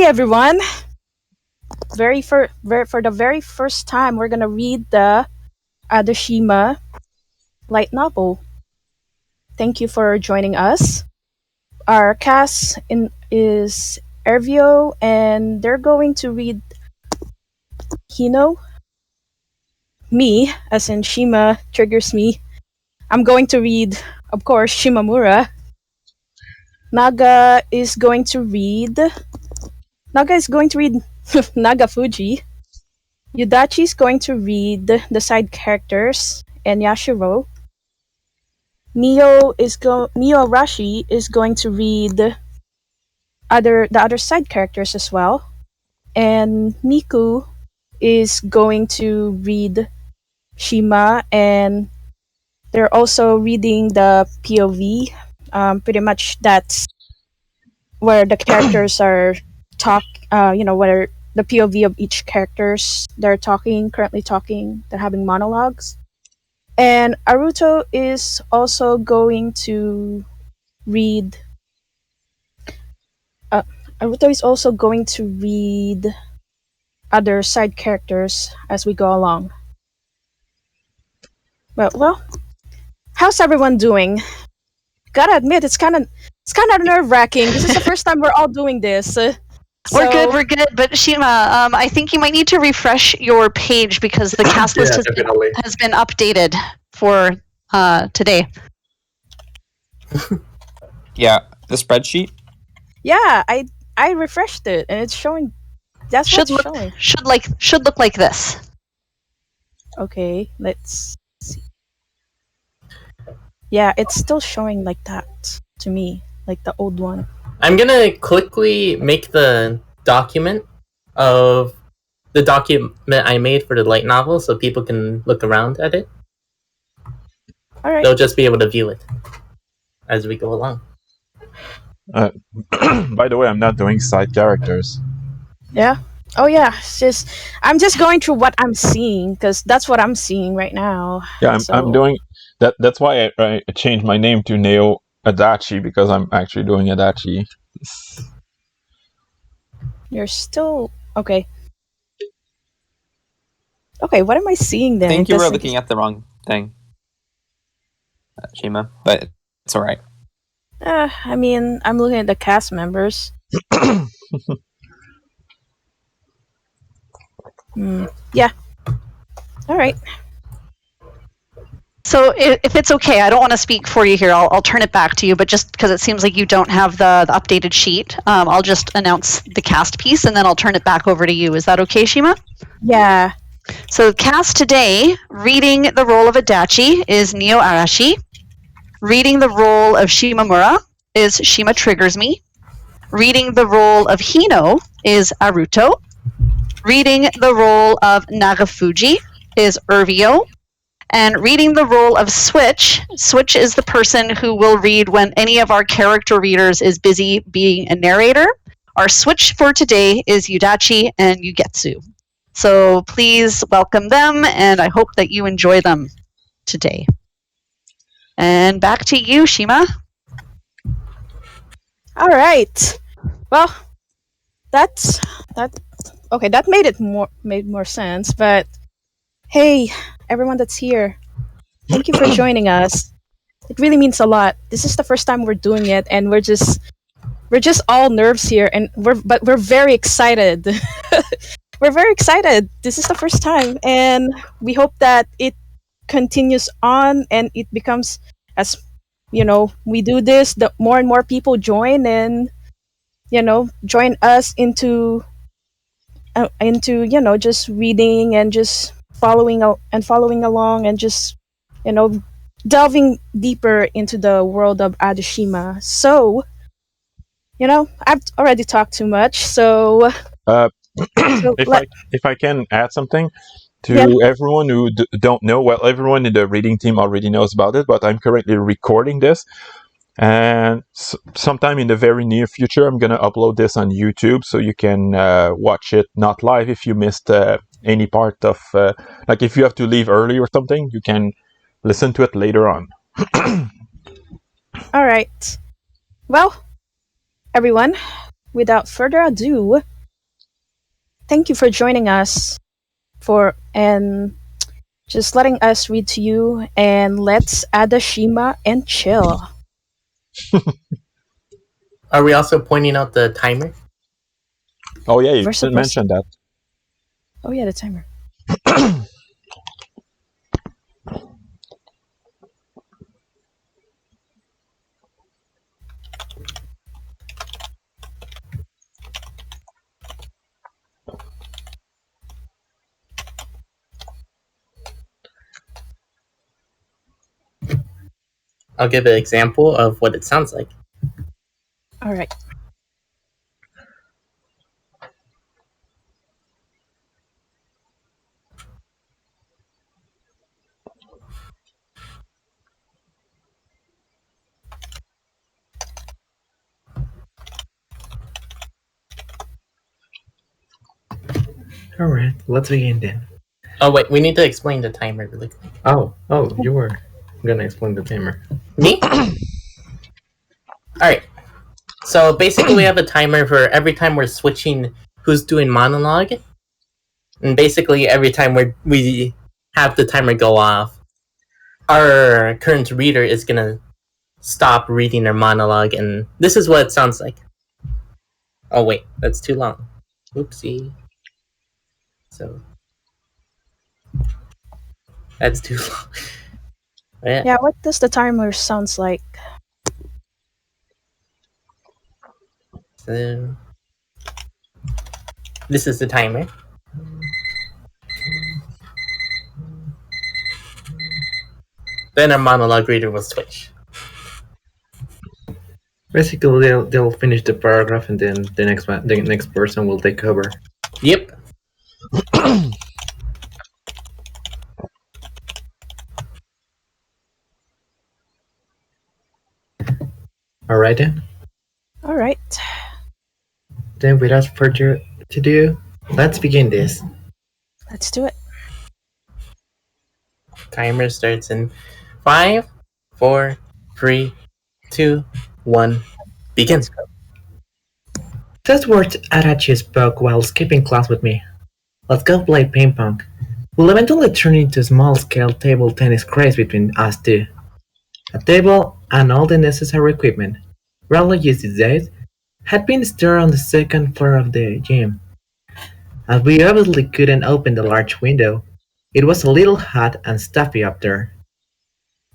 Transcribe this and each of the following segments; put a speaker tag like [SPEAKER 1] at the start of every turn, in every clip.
[SPEAKER 1] everyone. For the very first time, we're gonna read the Shima light novel. Thank you for joining us. Our cast is Ervio, and they're going to read Hino. Me, as in Shima triggers me. I'm going to read, of course, Shimamura. Naga is going to read Nagafuji. Yudachi is going to read the side characters and Yashiro. NeoArashi is going to read the other side characters as well. And Miku is going to read Shima, and they're also reading the POV. Pretty much that's where the characters are where the POV of each characters they're currently talking, they're having monologues. And Aruto is also going to read other side characters as we go along. Well, how's everyone doing? Gotta admit, it's kind of nerve-wracking. This is the first time we're all doing this.
[SPEAKER 2] We're good. But Shima, I think you might need to refresh your page because the cast list has been updated for today.
[SPEAKER 3] Yeah, the spreadsheet.
[SPEAKER 1] Yeah, I refreshed it and it's showing. That's what's showing.
[SPEAKER 2] Should look like this.
[SPEAKER 1] Okay, let's see. Yeah, it's still showing like that to me, like the old one.
[SPEAKER 4] I'm gonna quickly make the document I made for the light novel so people can look around at it.
[SPEAKER 1] Alright.
[SPEAKER 4] They'll just be able to view it as we go along.
[SPEAKER 5] By the way, I'm not doing side characters.
[SPEAKER 1] Yeah. Oh yeah. I'm just going through what I'm seeing because that's what I'm seeing right now.
[SPEAKER 5] Yeah, I'm doing that. That's why I changed my name to NeoArashi because I'm actually doing Adachi.
[SPEAKER 1] You're still okay. Okay, what am I seeing then?
[SPEAKER 3] I think you were looking at the wrong thing, Shima, but it's alright.
[SPEAKER 1] I mean, I'm looking at the cast members. Yeah. Alright.
[SPEAKER 2] So if it's okay, I don't want to speak for you here. I'll turn it back to you, but just because it seems like you don't have the updated sheet, I'll just announce the cast piece and then I'll turn it back over to you. Is that okay, Shima?
[SPEAKER 1] Yeah.
[SPEAKER 2] So cast today, reading the role of Adachi is NeoArashi. Reading the role of Shimamura is ShimaTriggersMe. Reading the role of Hino is Aruto. Reading the role of Nagafuji is Ervio. And reading the role of Switch is the person who will read when any of our character readers is busy being a narrator. Our Switch for today is Yudachi and Yuugetsu. So please welcome them, and I hope that you enjoy them today. And back to you, Shima.
[SPEAKER 1] All right. Well, that made more sense. But hey, everyone that's here, thank you for joining us. It really means a lot. This is the first time we're doing it, and we're just all nerves here, and we're very excited. We're very excited. This is the first time, and we hope that it continues on and it becomes, as we do this, the more and more people join and join us into just reading and just following along and just delving deeper into the world of Adashima. So I've already talked too much, so
[SPEAKER 5] if I can add something to everyone who don't know, well, everyone in the reading team already knows about it, but I'm currently recording this, and sometime in the very near future I'm gonna upload this on YouTube so you can watch it not live if you missed any part of like if you have to leave early or something, you can listen to it later on.
[SPEAKER 1] All right. Well, everyone, without further ado, thank you for joining us and just letting us read to you. And let's add a Shima and chill.
[SPEAKER 4] Are we also pointing out the timer?
[SPEAKER 5] Oh yeah, you
[SPEAKER 1] We're
[SPEAKER 5] didn't
[SPEAKER 1] supposed
[SPEAKER 5] mention that.
[SPEAKER 1] Oh yeah, the timer.
[SPEAKER 4] I'll give an example of what it sounds like.
[SPEAKER 1] All right.
[SPEAKER 6] Alright, let's begin then.
[SPEAKER 4] Oh wait, we need to explain the timer really quick.
[SPEAKER 6] Oh, you were gonna explain the timer.
[SPEAKER 4] Me? Alright. So basically we have a timer for every time we're switching who's doing monologue. And basically every time we have the timer go off, our current reader is gonna stop reading their monologue, and this is what it sounds like. Oh wait, that's too long. Oopsie. So that's too long. Yeah.
[SPEAKER 1] Yeah, what does the timer sounds like?
[SPEAKER 4] So this is the timer. Then our monologue reader will switch.
[SPEAKER 6] Basically, they'll finish the paragraph and then the next person will take over.
[SPEAKER 4] Yep.
[SPEAKER 6] Alright then.
[SPEAKER 1] All right.
[SPEAKER 6] Then without further ado, let's begin this.
[SPEAKER 1] Let's do it.
[SPEAKER 4] Timer starts in 5, 4, 3, 2, 1. Begin.
[SPEAKER 6] Those words Adachi spoke while skipping class with me. Let's go play ping pong. Will eventually turn into a small-scale table tennis craze between us two. A table and all the necessary equipment, rarely used these days, had been stored on the second floor of the gym. As we obviously couldn't open the large window, it was a little hot and stuffy up there.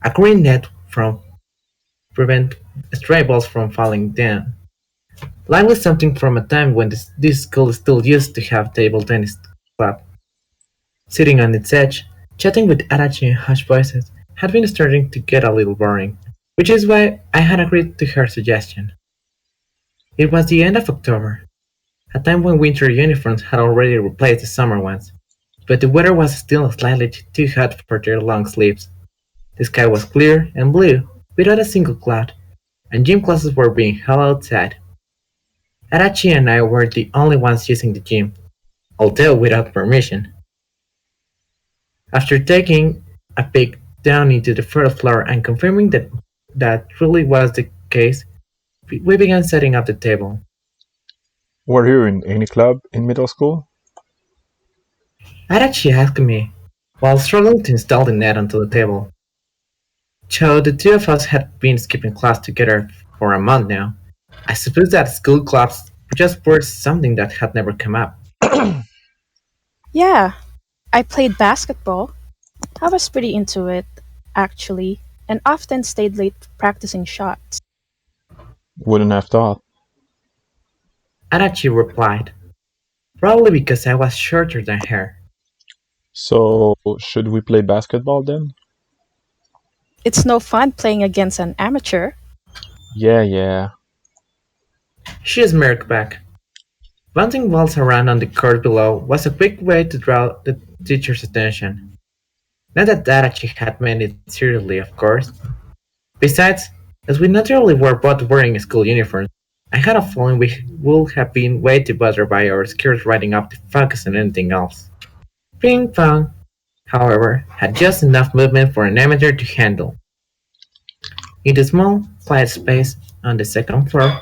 [SPEAKER 6] A green net from prevent stray balls from falling down. Likely something from a time when this school still used to have table tennis club. Sitting on its edge, chatting with Adachi in hushed voices had been starting to get a little boring, which is why I had agreed to her suggestion. It was the end of October, a time when winter uniforms had already replaced the summer ones, but the weather was still slightly too hot for their long sleeves. The sky was clear and blue, without a single cloud, and gym classes were being held outside. Adachi and I were the only ones using the gym, although without permission. After taking a peek down into the first floor and confirming that that truly was the case, we began setting up the table.
[SPEAKER 5] Were you in any club in middle school?
[SPEAKER 6] Adachi asked me, while struggling to install the net onto the table. So the two of us had been skipping class together for a month now. I suppose that school clubs just were something that had never come up.
[SPEAKER 1] Yeah, I played basketball. I was pretty into it, actually, and often stayed late practicing shots.
[SPEAKER 5] Wouldn't have thought.
[SPEAKER 6] Adachi replied, probably because I was shorter than her.
[SPEAKER 5] So, should we play basketball then?
[SPEAKER 1] It's no fun playing against an amateur.
[SPEAKER 5] Yeah.
[SPEAKER 6] She smirked back. Bouncing balls around on the court below was a quick way to draw the teacher's attention. Not that Adachi had meant it seriously, of course. Besides, as we naturally were both wearing school uniforms, I had a feeling we would have been way too bothered by our skirts riding up to focus on anything else. Ping pong, however, had just enough movement for an amateur to handle. In the small, quiet space on the second floor,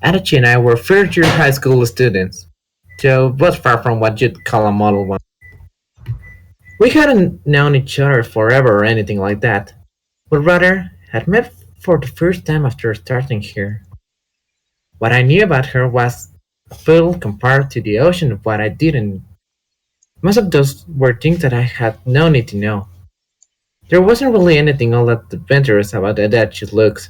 [SPEAKER 6] Adachi and I were first-year high school students. so it was far from what you'd call a model one. We hadn't known each other forever or anything like that, but rather had met for the first time after starting here. What I knew about her was a puddle compared to the ocean of what I didn't. Most of those were things that I had no need to know. There wasn't really anything all that adventurous about Adachi's looks.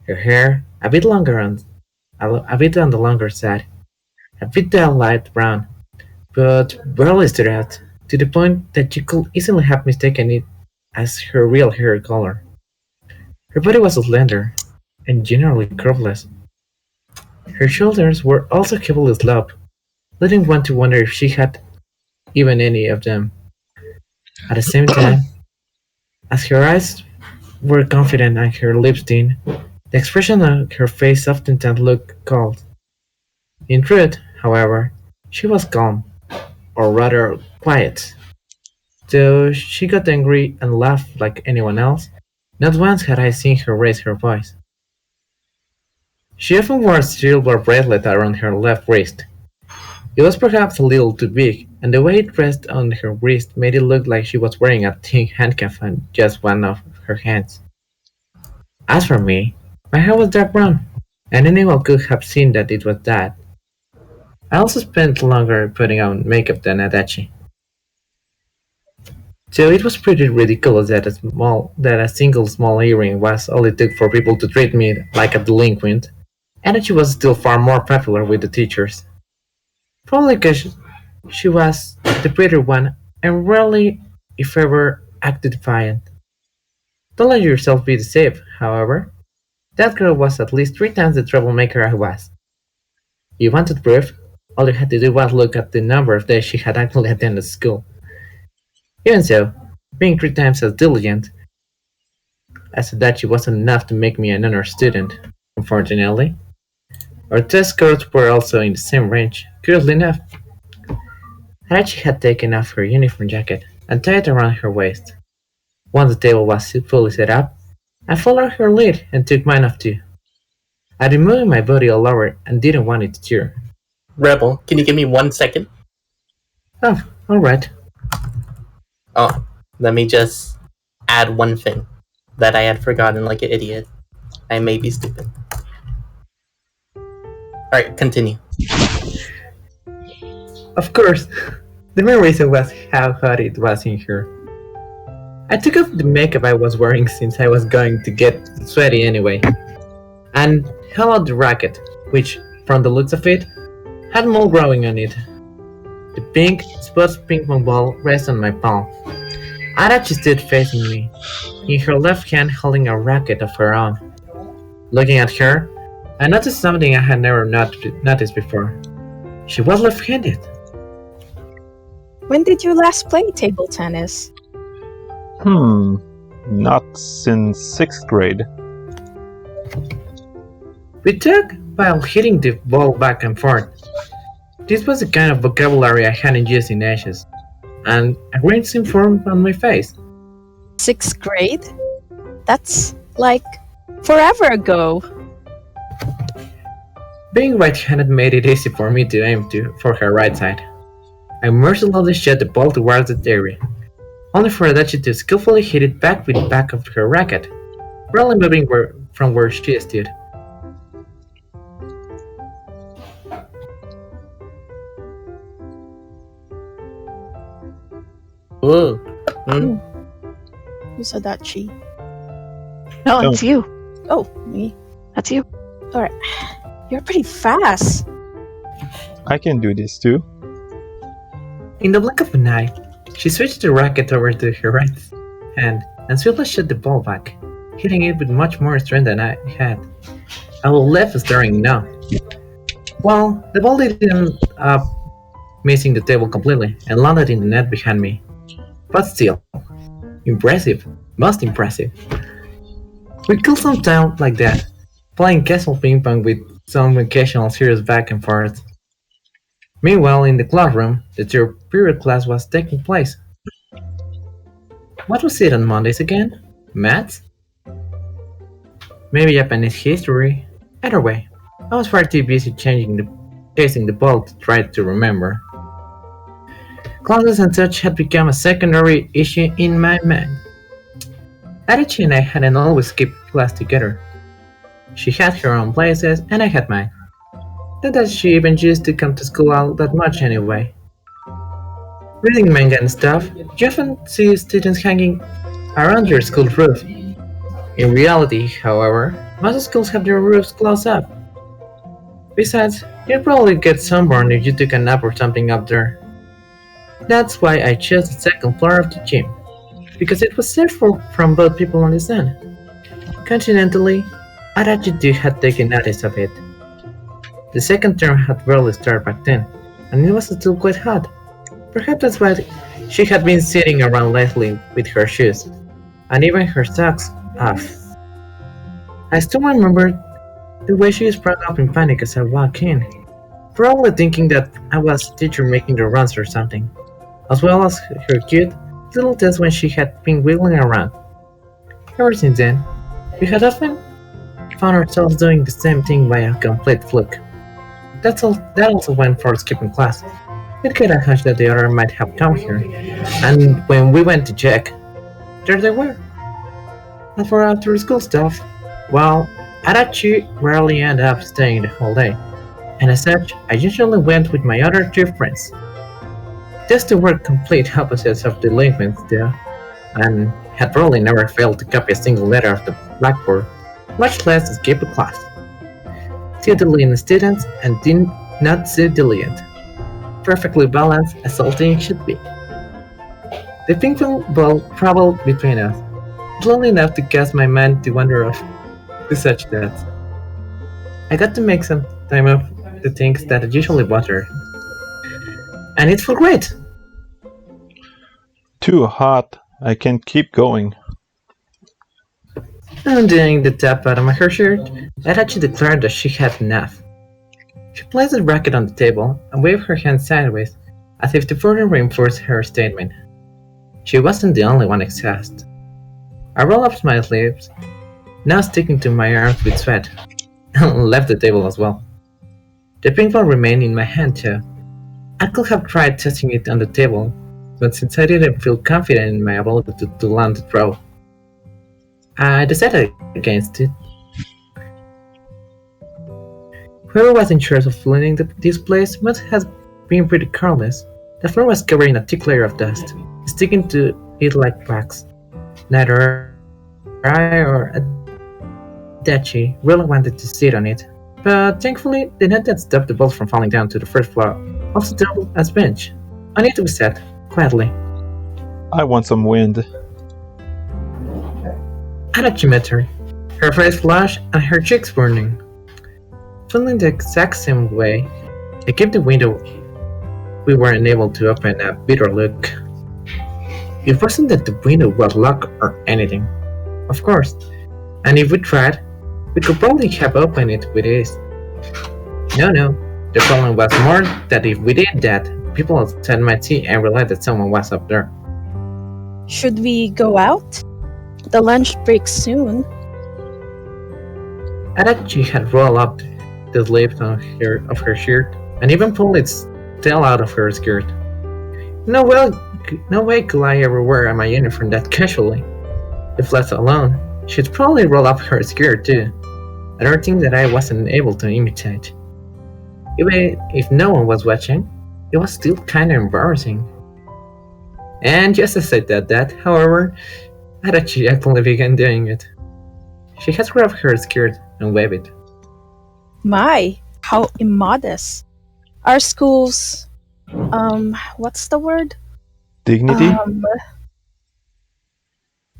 [SPEAKER 6] Her hair, a bit a bit on the longer side, a bit dull light brown, but barely stood out, to the point that you could easily have mistaken it as her real hair color. Her body was slender, and generally curveless. Her shoulders were also heavily sloped, leading one to wonder if she had even any of them. At the same time, as her eyes were confident and her lips thin, the expression on her face often looked cold. In truth, however, she was calm, or rather quiet. Though she got angry and laughed like anyone else, not once had I seen her raise her voice. She often wore a silver bracelet around her left wrist. It was perhaps a little too big, and the way it rested on her wrist made it look like she was wearing a thin handcuff on just one of her hands. As for me, my hair was dark brown, and anyone could have seen that it was that. I also spent longer putting on makeup than Adachi. So it was pretty ridiculous that a single small earring was all it took for people to treat me like a delinquent, and she was still far more popular with the teachers. Probably because she was the prettier one and rarely, if ever, acted defiant. Don't let yourself be deceived, however. That girl was at least 3 times the troublemaker I was. You wanted proof? All you had to do was look at the number of days she had actually attended school. Even so, being 3 times as diligent as Adachi wasn't enough to make me an honor student, unfortunately. Our test scores were also in the same range, curiously enough. Adachi had taken off her uniform jacket and tied it around her waist. Once the table was fully set up, I followed her lead and took mine off too. I'd been moving my body all over and didn't want it to tear.
[SPEAKER 4] Rebel, can you give me 1 second?
[SPEAKER 6] Oh, alright.
[SPEAKER 4] Oh, let me just add one thing that I had forgotten like an idiot. I may be stupid. Alright, continue.
[SPEAKER 6] Of course, the main reason was how hot it was in here. I took off the makeup I was wearing since I was going to get sweaty anyway, and held out the racket, which, from the looks of it, had mold growing on it. The pink, spotted ping pong ball rests on my palm. Adachi stood facing me, in her left hand holding a racket of her own. Looking at her, I noticed something I had never noticed before. She was left-handed.
[SPEAKER 1] When did you last play table tennis?
[SPEAKER 5] Not since 6th grade.
[SPEAKER 6] We talked while hitting the ball back and forth. This was the kind of vocabulary I hadn't used in ages, and a grin seemed formed on my face.
[SPEAKER 1] 6th grade? That's like forever ago.
[SPEAKER 6] Being right-handed made it easy for me to aim for her right side. I mercilessly shot the ball towards the area, only for Adachi to skillfully hit it back with the back of her racket, barely moving from where she stood.
[SPEAKER 4] Ooh.
[SPEAKER 1] Who's Adachi?
[SPEAKER 2] No, it's you.
[SPEAKER 1] Oh, me.
[SPEAKER 2] That's you.
[SPEAKER 1] Alright. You're pretty fast.
[SPEAKER 5] I can do this too.
[SPEAKER 6] In the blink of an eye, she switched the racket over to her right hand and swiftly shot the ball back, hitting it with much more strength than I had. I was left staring now. Well, the ball didn't end up missing the table completely and landed in the net behind me. But still, impressive, most impressive. We killed some time like that, playing castle ping pong with some occasional serious back and forth. Meanwhile, in the classroom, the third period class was taking place. What was it on Mondays again? Maths? Maybe Japanese history? Either way, I was far too busy changing the chasing the ball to try to remember. Classes and such had become a secondary issue in my mind. Adachi and I hadn't always skipped class together. She had her own places and I had mine. Not that she even used to come to school all that much anyway. Reading manga and stuff, you often see students hanging around your school roof. In reality, however, most schools have their roofs closed up. Besides, you'd probably get sunburned if you took a nap or something up there. That's why I chose the second floor of the gym, because it was safe from both people on the sun. Coincidentally, Adachi too had taken notice of it. The second term had barely started back then, and it was still quite hot. Perhaps that's why she had been sitting around lately with her shoes, and even her socks off. I still remember the way she sprang up in panic as I walked in, probably thinking that I was a teacher making the runs or something, as well as her cute little test when she had been wiggling around. Ever since then, we had often found ourselves doing the same thing by a complete fluke. That also went for skipping class. It had a hunch that the other might have come here, and when we went to check, there they were. As for after school stuff, well, Adachi rarely ended up staying the whole day, and as such, I usually went with my other two friends. These two were complete opposites of delinquents though, and had probably never failed to copy a single letter off the blackboard, much less skip a class. Two diligent students and not so diligent. Perfectly balanced as all things should be. The ping pong ball traveled between us, slowly enough to cause my mind to wander off to such depths. I got to make some time of the things that usually bother, and it felt great.
[SPEAKER 5] Too hot. I can't keep going.
[SPEAKER 6] Undoing the top bottom of her shirt, Adachi declared that she had enough. She placed the racket on the table and waved her hand sideways, as if to further reinforce her statement. She wasn't the only one exhausted. I rolled up my sleeves, now sticking to my arms with sweat, and left the table as well. The ping pong remained in my hand too. I could have tried testing it on the table, but since I didn't feel confident in my ability to land the throw, I decided against it. Whoever was in charge of cleaning this place must have been pretty careless. The floor was covered in a thick layer of dust, sticking to it like wax. Neither I or Adachi really wanted to sit on it, but thankfully the net that stopped the balls from falling down to the first floor also doubled as bench. On it we sat, quietly.
[SPEAKER 5] I want some wind.
[SPEAKER 6] Adachi met her face flushed and her cheeks burning. Feeling the exact same way, I gave the window we weren't able to open a bitter look. It wasn't that the window was locked or anything, of course, and if we tried, we could probably have opened it with ease. No, the problem was more that if we did that, people outside might see and realize that someone was up there.
[SPEAKER 1] Should we go out? The lunch breaks soon.
[SPEAKER 6] Adachi had rolled up the sleeves of her shirt and even pulled its tail out of her skirt. No way could I ever wear my uniform that casually. If left alone, she'd probably roll up her skirt too, another thing that I wasn't able to imitate. Even if no one was watching, it was still kinda embarrassing. And just as I did that, however, Adachi actually began doing it. She had grabbed her skirt and waved it.
[SPEAKER 1] My, how immodest. Our school's, what's the word?
[SPEAKER 5] Dignity?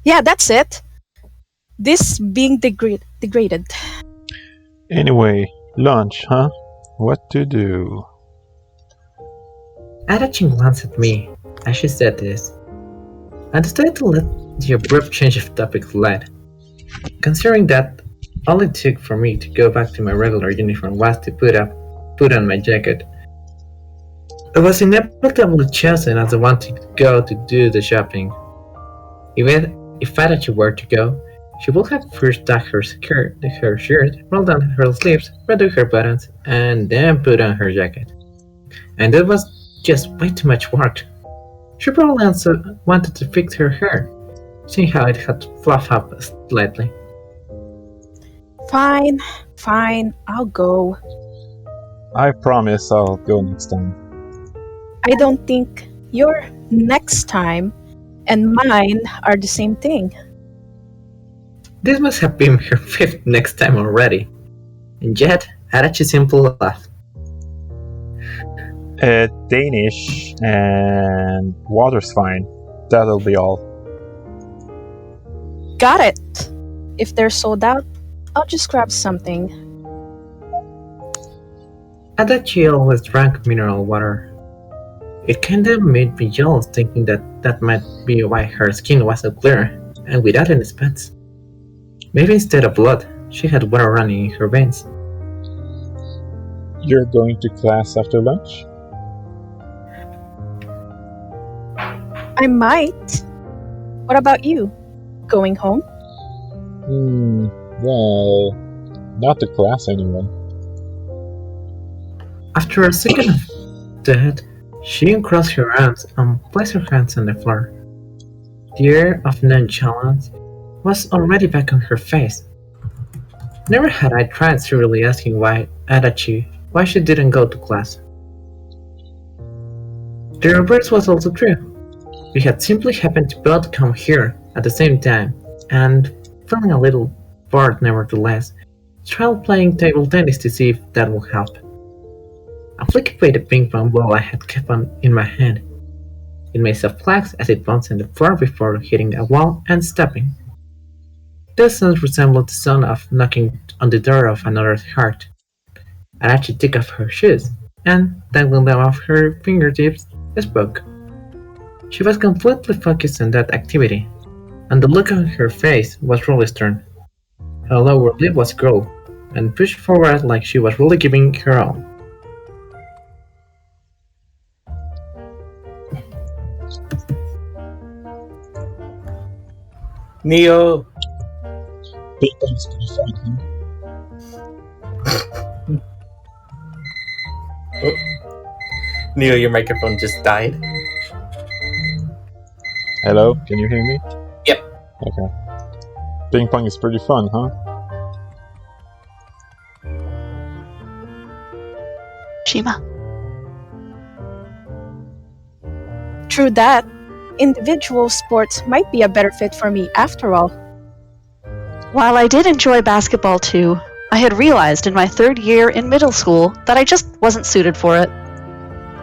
[SPEAKER 1] Yeah, that's it. This being degraded.
[SPEAKER 5] Anyway, lunch, huh? What to do?
[SPEAKER 6] Adachi glanced at me as she said this. I decided to let the abrupt change of topic slide, considering that all it took for me to go back to my regular uniform was to put on my jacket. I was inevitably chosen as the one to go to do the shopping. Even if Adachi were to go, She would have first tucked her shirt, rolled down her sleeves, redo her buttons, and then put on her jacket. And that was just way too much work. She probably also wanted to fix her hair, seeing how it had fluffed up slightly.
[SPEAKER 1] Fine, I'll go.
[SPEAKER 5] I promise I'll go next time.
[SPEAKER 1] I don't think your next time and mine are the same thing.
[SPEAKER 6] This must have been her 5th next time already. And yet, Adachi simply laughed.
[SPEAKER 5] Danish and water's fine. That'll be all.
[SPEAKER 1] Got it. If they're sold out, I'll just grab something.
[SPEAKER 6] Adachi always drank mineral water. It kinda made me jealous thinking that might be why her skin was so clear and without any spots. Maybe instead of blood, she had water running in her veins.
[SPEAKER 5] You're going to class after lunch?
[SPEAKER 1] I might. What about you? Going home?
[SPEAKER 5] Well, not to class anyway.
[SPEAKER 6] After a second of that, she uncrossed her arms and placed her hands on the floor. The air of nonchalance was already back on her face. Never had I tried seriously asking why she didn't go to class. The reverse was also true. We had simply happened to both come here at the same time, and, feeling a little bored nevertheless, tried playing table tennis to see if that would help. I flicked away the ping pong ball I had kept in my hand. It made soft clacks as it bounced on the floor before hitting a wall and stopping. The sound resembled the sound of knocking on the door of another's heart. Adachi took off her shoes, and, dangling them off her fingertips, spoke. She was completely focused on that activity, and the look on her face was really stern. Her lower lip was curled, and pushed forward like she was really giving her all.
[SPEAKER 4] Neo,
[SPEAKER 5] Ping pong's pretty fun,
[SPEAKER 4] Neo, your microphone just died.
[SPEAKER 5] Hello, can you hear me?
[SPEAKER 4] Yep.
[SPEAKER 5] Okay. Ping pong is pretty fun, huh?
[SPEAKER 2] Shima.
[SPEAKER 1] True that. Individual sports might be a better fit for me after all.
[SPEAKER 2] While I did enjoy basketball too, I had realized in my 3rd year in middle school that I just wasn't suited for it.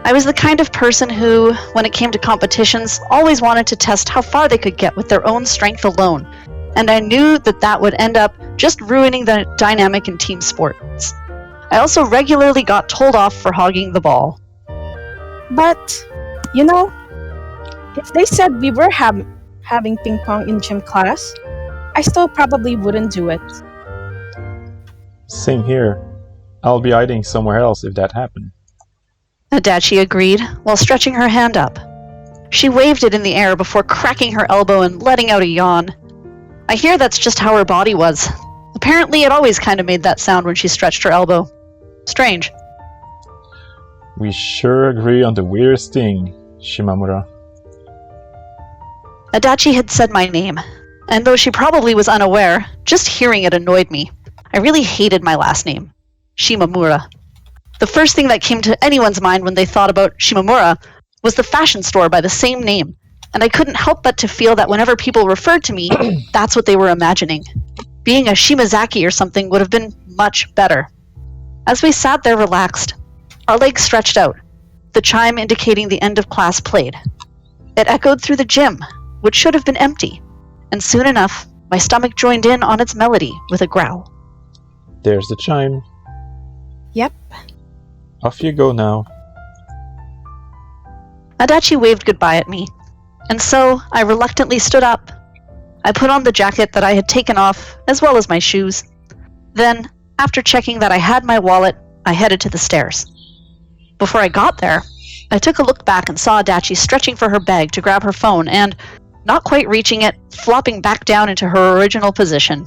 [SPEAKER 2] I was the kind of person who, when it came to competitions, always wanted to test how far they could get with their own strength alone, and I knew that would end up just ruining the dynamic in team sports. I also regularly got told off for hogging the ball.
[SPEAKER 1] But, if they said we were having ping pong in gym class, I still probably wouldn't do it.
[SPEAKER 5] Same here. I'll be hiding somewhere else if that happened.
[SPEAKER 2] Adachi agreed, while stretching her hand up. She waved it in the air before cracking her elbow and letting out a yawn. I hear that's just how her body was. Apparently it always kind of made that sound when she stretched her elbow. Strange.
[SPEAKER 5] We sure agree on the weirdest thing, Shimamura.
[SPEAKER 2] Adachi had said my name, and though she probably was unaware, just hearing it annoyed me. I really hated my last name, Shimamura. The first thing that came to anyone's mind when they thought about Shimamura was the fashion store by the same name, and I couldn't help but to feel that whenever people referred to me, that's what they were imagining. Being a Shimazaki or something would have been much better. As we sat there relaxed, our legs stretched out, the chime indicating the end of class played. It echoed through the gym, which should have been empty, and soon enough, my stomach joined in on its melody with a growl.
[SPEAKER 5] There's the chime.
[SPEAKER 1] Yep.
[SPEAKER 5] Off you go now.
[SPEAKER 2] Adachi waved goodbye at me, and so I reluctantly stood up. I put on the jacket that I had taken off, as well as my shoes. Then, after checking that I had my wallet, I headed to the stairs. Before I got there, I took a look back and saw Adachi stretching for her bag to grab her phone and, not quite reaching it, flopping back down into her original position,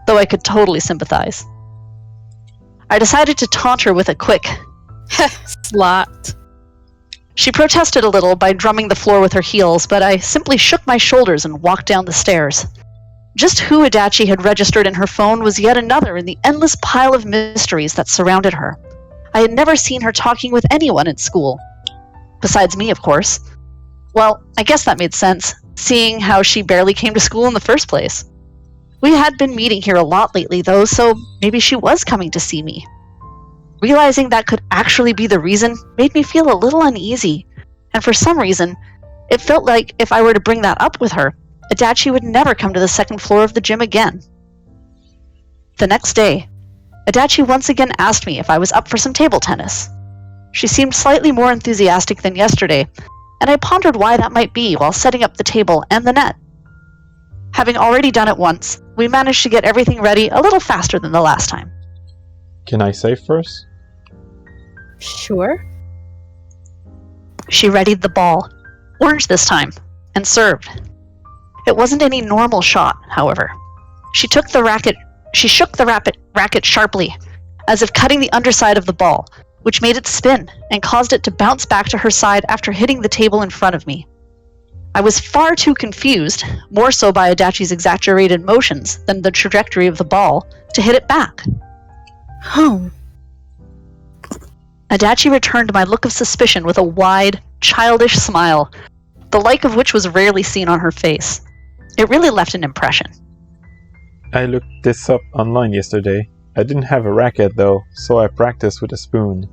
[SPEAKER 2] though I could totally sympathize. I decided to taunt her with a quick,
[SPEAKER 1] Slot.
[SPEAKER 2] She protested a little by drumming the floor with her heels, but I simply shook my shoulders and walked down the stairs. Just who Adachi had registered in her phone was yet another in the endless pile of mysteries that surrounded her. I had never seen her talking with anyone at school. Besides me, of course. Well, I guess that made sense, seeing how she barely came to school in the first place. We had been meeting here a lot lately, though, so maybe she was coming to see me. Realizing that could actually be the reason made me feel a little uneasy, and for some reason, it felt like if I were to bring that up with her, Adachi would never come to the second floor of the gym again. The next day, Adachi once again asked me if I was up for some table tennis. She seemed slightly more enthusiastic than yesterday, and I pondered why that might be while setting up the table and the net. Having already done it once, we managed to get everything ready a little faster than the last time.
[SPEAKER 5] Can I say first?
[SPEAKER 1] Sure.
[SPEAKER 2] She readied the ball, orange this time, and served. It wasn't any normal shot, however. She shook the racket sharply, as if cutting the underside of the ball, which made it spin and caused it to bounce back to her side after hitting the table in front of me. I was far too confused, more so by Adachi's exaggerated motions than the trajectory of the ball, to hit it back.
[SPEAKER 1] Oh.
[SPEAKER 2] Adachi returned my look of suspicion with a wide, childish smile, the like of which was rarely seen on her face. It really left an impression.
[SPEAKER 5] I looked this up online yesterday. I didn't have a racket though, so I practiced with a spoon.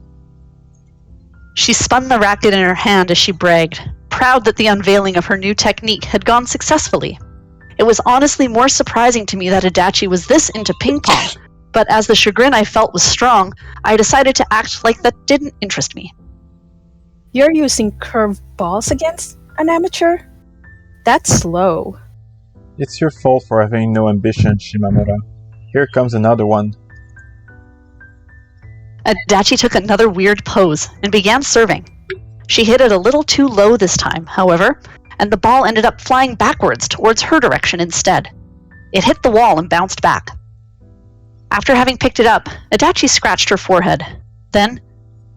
[SPEAKER 2] She spun the racket in her hand as she bragged, proud that the unveiling of her new technique had gone successfully. It was honestly more surprising to me that Adachi was this into ping pong, but as the chagrin I felt was strong, I decided to act like that didn't interest me.
[SPEAKER 1] You're using curved balls against an amateur? That's slow.
[SPEAKER 5] It's your fault for having no ambition, Shimamura. Here comes another one.
[SPEAKER 2] Adachi took another weird pose and began serving. She hit it a little too low this time, however, and the ball ended up flying backwards towards her direction instead. It hit the wall and bounced back. After having picked it up, Adachi scratched her forehead. Then,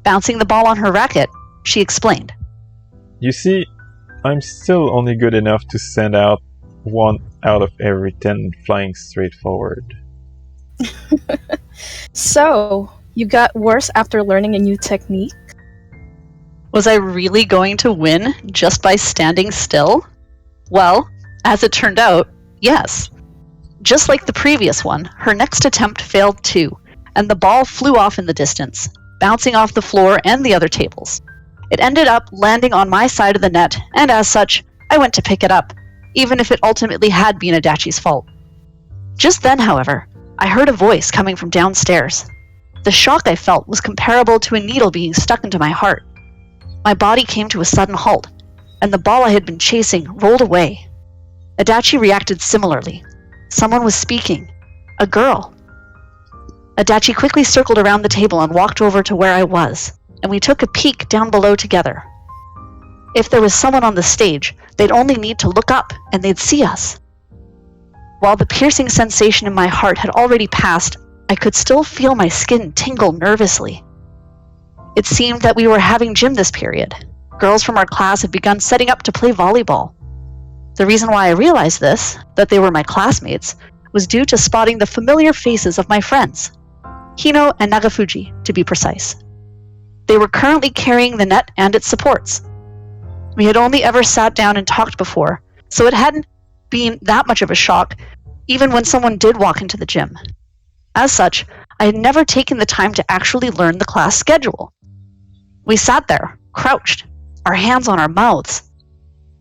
[SPEAKER 2] bouncing the ball on her racket, she explained.
[SPEAKER 5] You see, I'm still only good enough to send out 1 out of every 10 flying straight forward.
[SPEAKER 1] So, you got worse after learning a new technique?
[SPEAKER 2] Was I really going to win just by standing still? Well, as it turned out, yes. Just like the previous one, her next attempt failed too, and the ball flew off in the distance, bouncing off the floor and the other tables. It ended up landing on my side of the net, and as such, I went to pick it up, even if it ultimately had been Adachi's fault. Just then, however, I heard a voice coming from downstairs. The shock I felt was comparable to a needle being stuck into my heart. My body came to a sudden halt, and the ball I had been chasing rolled away. Adachi reacted similarly. Someone was speaking. A girl. Adachi quickly circled around the table and walked over to where I was, and we took a peek down below together. If there was someone on the stage, they'd only need to look up and they'd see us. While the piercing sensation in my heart had already passed, I could still feel my skin tingle nervously. It seemed that we were having gym this period. Girls from our class had begun setting up to play volleyball. The reason why I realized this, that they were my classmates, was due to spotting the familiar faces of my friends. Hino and Nagafuji, to be precise. They were currently carrying the net and its supports. We had only ever sat down and talked before, so it hadn't been that much of a shock, even when someone did walk into the gym. As such, I had never taken the time to actually learn the class schedule. We sat there, crouched, our hands on our mouths.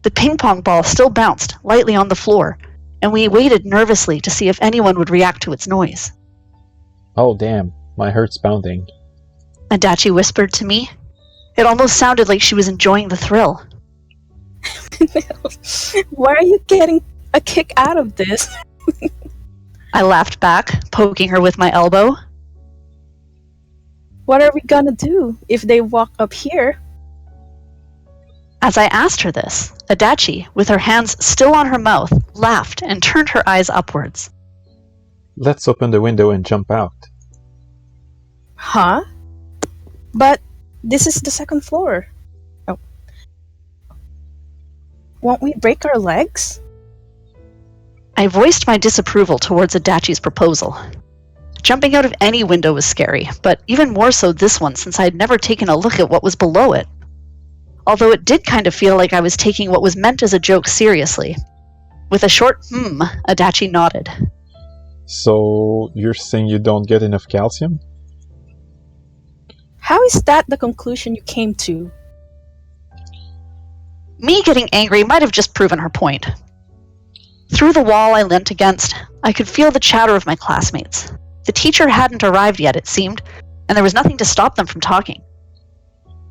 [SPEAKER 2] The ping pong ball still bounced lightly on the floor, and we waited nervously to see if anyone would react to its noise.
[SPEAKER 5] Oh damn, my heart's pounding.
[SPEAKER 2] Adachi whispered to me. It almost sounded like she was enjoying the thrill.
[SPEAKER 1] Why are you getting a kick out of this?
[SPEAKER 2] I laughed back, poking her with my elbow.
[SPEAKER 1] What are we gonna do if they walk up here?
[SPEAKER 2] As I asked her this, Adachi, with her hands still on her mouth, laughed and turned her eyes upwards.
[SPEAKER 5] Let's open the window and jump out.
[SPEAKER 1] Huh? But this is the second floor. Oh. Won't we break our legs?
[SPEAKER 2] I voiced my disapproval towards Adachi's proposal. Jumping out of any window was scary, but even more so this one since I had never taken a look at what was below it. Although it did kind of feel like I was taking what was meant as a joke seriously. With a short Adachi nodded.
[SPEAKER 5] So, you're saying you don't get enough calcium?
[SPEAKER 1] How is that the conclusion you came to?
[SPEAKER 2] Me getting angry might have just proven her point. Through the wall I leant against, I could feel the chatter of my classmates. The teacher hadn't arrived yet, it seemed, and there was nothing to stop them from talking.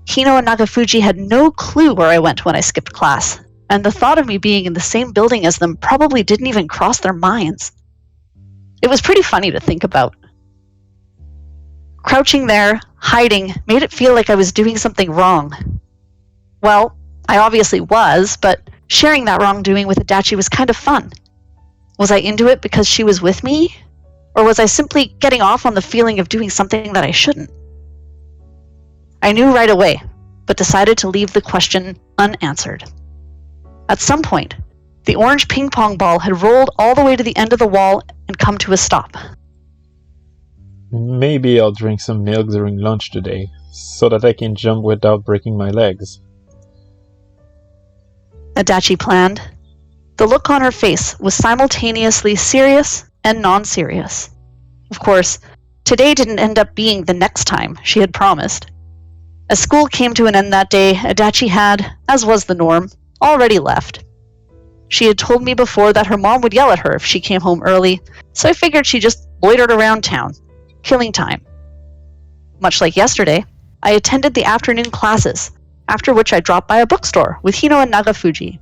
[SPEAKER 2] Hino and Nagafuji had no clue where I went when I skipped class, and the thought of me being in the same building as them probably didn't even cross their minds. It was pretty funny to think about. Crouching there, hiding, made it feel like I was doing something wrong. Well, I obviously was, but sharing that wrongdoing with Adachi was kind of fun. Was I into it because she was with me? Or was I simply getting off on the feeling of doing something that I shouldn't? I knew right away, but decided to leave the question unanswered. At some point, the orange ping pong ball had rolled all the way to the end of the wall and come to a stop.
[SPEAKER 5] Maybe I'll drink some milk during lunch today, so that I can jump without breaking my legs.
[SPEAKER 2] Adachi planned. The look on her face was simultaneously serious and non-serious. Of course, today didn't end up being the next time she had promised. As school came to an end that day, Adachi had, as was the norm, already left. She had told me before that her mom would yell at her if she came home early, so I figured she just loitered around town, killing time. Much like yesterday, I attended the afternoon classes, after which I dropped by a bookstore with Hino and Nagafuji.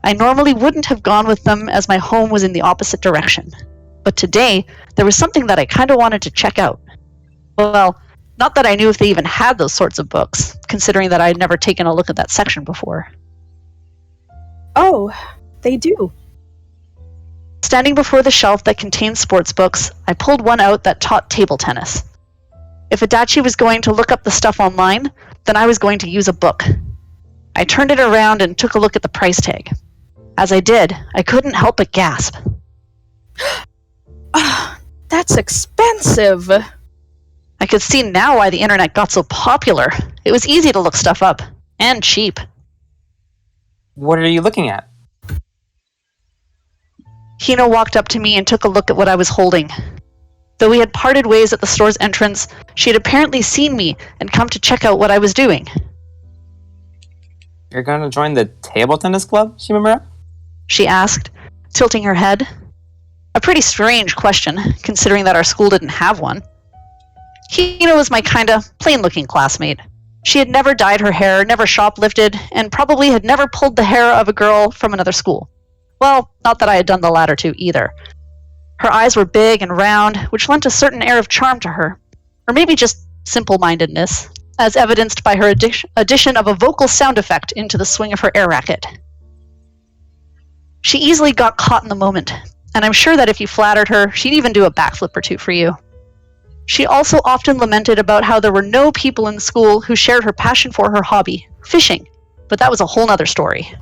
[SPEAKER 2] I normally wouldn't have gone with them as my home was in the opposite direction, but today there was something that I kind of wanted to check out. Well, not that I knew if they even had those sorts of books, considering that I had never taken a look at that section before.
[SPEAKER 1] Oh, they do.
[SPEAKER 2] Standing before the shelf that contained sports books, I pulled one out that taught table tennis. If Adachi was going to look up the stuff online, then I was going to use a book. I turned it around and took a look at the price tag. As I did, I couldn't help but gasp.
[SPEAKER 1] That's expensive.
[SPEAKER 2] I could see now why the internet got so popular. It was easy to look stuff up, and cheap.
[SPEAKER 3] What are you looking at?
[SPEAKER 2] Hino walked up to me and took a look at what I was holding. Though we had parted ways at the store's entrance, she had apparently seen me and come to check out what I was doing.
[SPEAKER 3] You're going to join the table tennis club, Shimamura?
[SPEAKER 2] She asked, tilting her head. A pretty strange question, considering that our school didn't have one. Hino was my kinda plain-looking classmate. She had never dyed her hair, never shoplifted, and probably had never pulled the hair of a girl from another school. Well, not that I had done the latter two either. Her eyes were big and round, which lent a certain air of charm to her, or maybe just simple-mindedness, as evidenced by her addition of a vocal sound effect into the swing of her air racket. She easily got caught in the moment, and I'm sure that if you flattered her, she'd even do a backflip or two for you. She also often lamented about how there were no people in school who shared her passion for her hobby, fishing, but that was a whole nother story.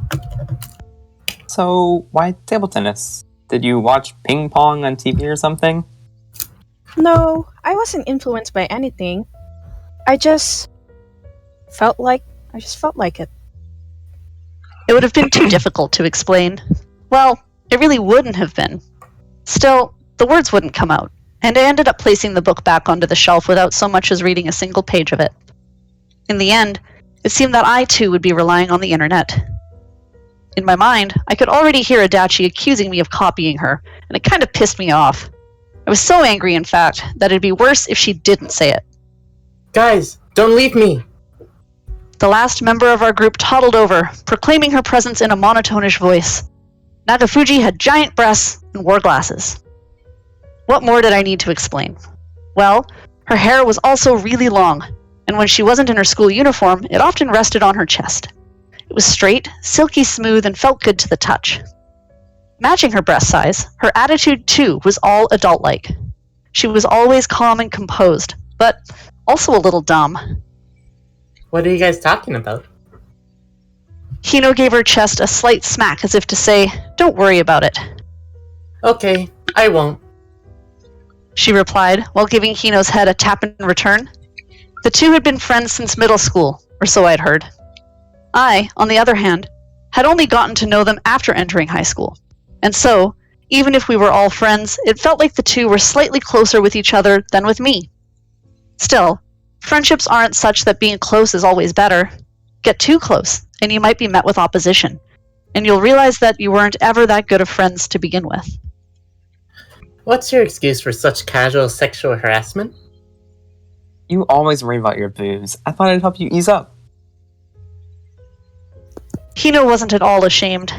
[SPEAKER 3] So, why table tennis? Did you watch ping pong on TV or something?
[SPEAKER 1] No, I wasn't influenced by anything. I just felt like it.
[SPEAKER 2] It would have been too difficult to explain. Well, it really wouldn't have been. Still, the words wouldn't come out, and I ended up placing the book back onto the shelf without so much as reading a single page of it. In the end, it seemed that I too would be relying on the internet. In my mind, I could already hear Adachi accusing me of copying her, and it kind of pissed me off. I was so angry, in fact, that it'd be worse if she didn't say it.
[SPEAKER 4] Guys, don't leave me!
[SPEAKER 2] The last member of our group toddled over, proclaiming her presence in a monotonish voice. Nagafuji had giant breasts and wore glasses. What more did I need to explain? Well, her hair was also really long, and when she wasn't in her school uniform, it often rested on her chest. It was straight, silky smooth, and felt good to the touch. Matching her breast size, her attitude too was all adult-like. She was always calm and composed, but also a little dumb.
[SPEAKER 4] What are you guys talking about?
[SPEAKER 2] Hino gave her chest a slight smack as if to say, "Don't worry about it."
[SPEAKER 4] Okay, I won't.
[SPEAKER 2] She replied, while giving Hino's head a tap in return. The two had been friends since middle school, or so I'd heard. I, on the other hand, had only gotten to know them after entering high school, and so, even if we were all friends, it felt like the two were slightly closer with each other than with me. Still, friendships aren't such that being close is always better. Get too close, and you might be met with opposition, and you'll realize that you weren't ever that good of friends to begin with.
[SPEAKER 4] What's your excuse for such casual sexual harassment?
[SPEAKER 3] You always worry about your boobs. I thought it'd help you ease up.
[SPEAKER 2] Hino wasn't at all ashamed.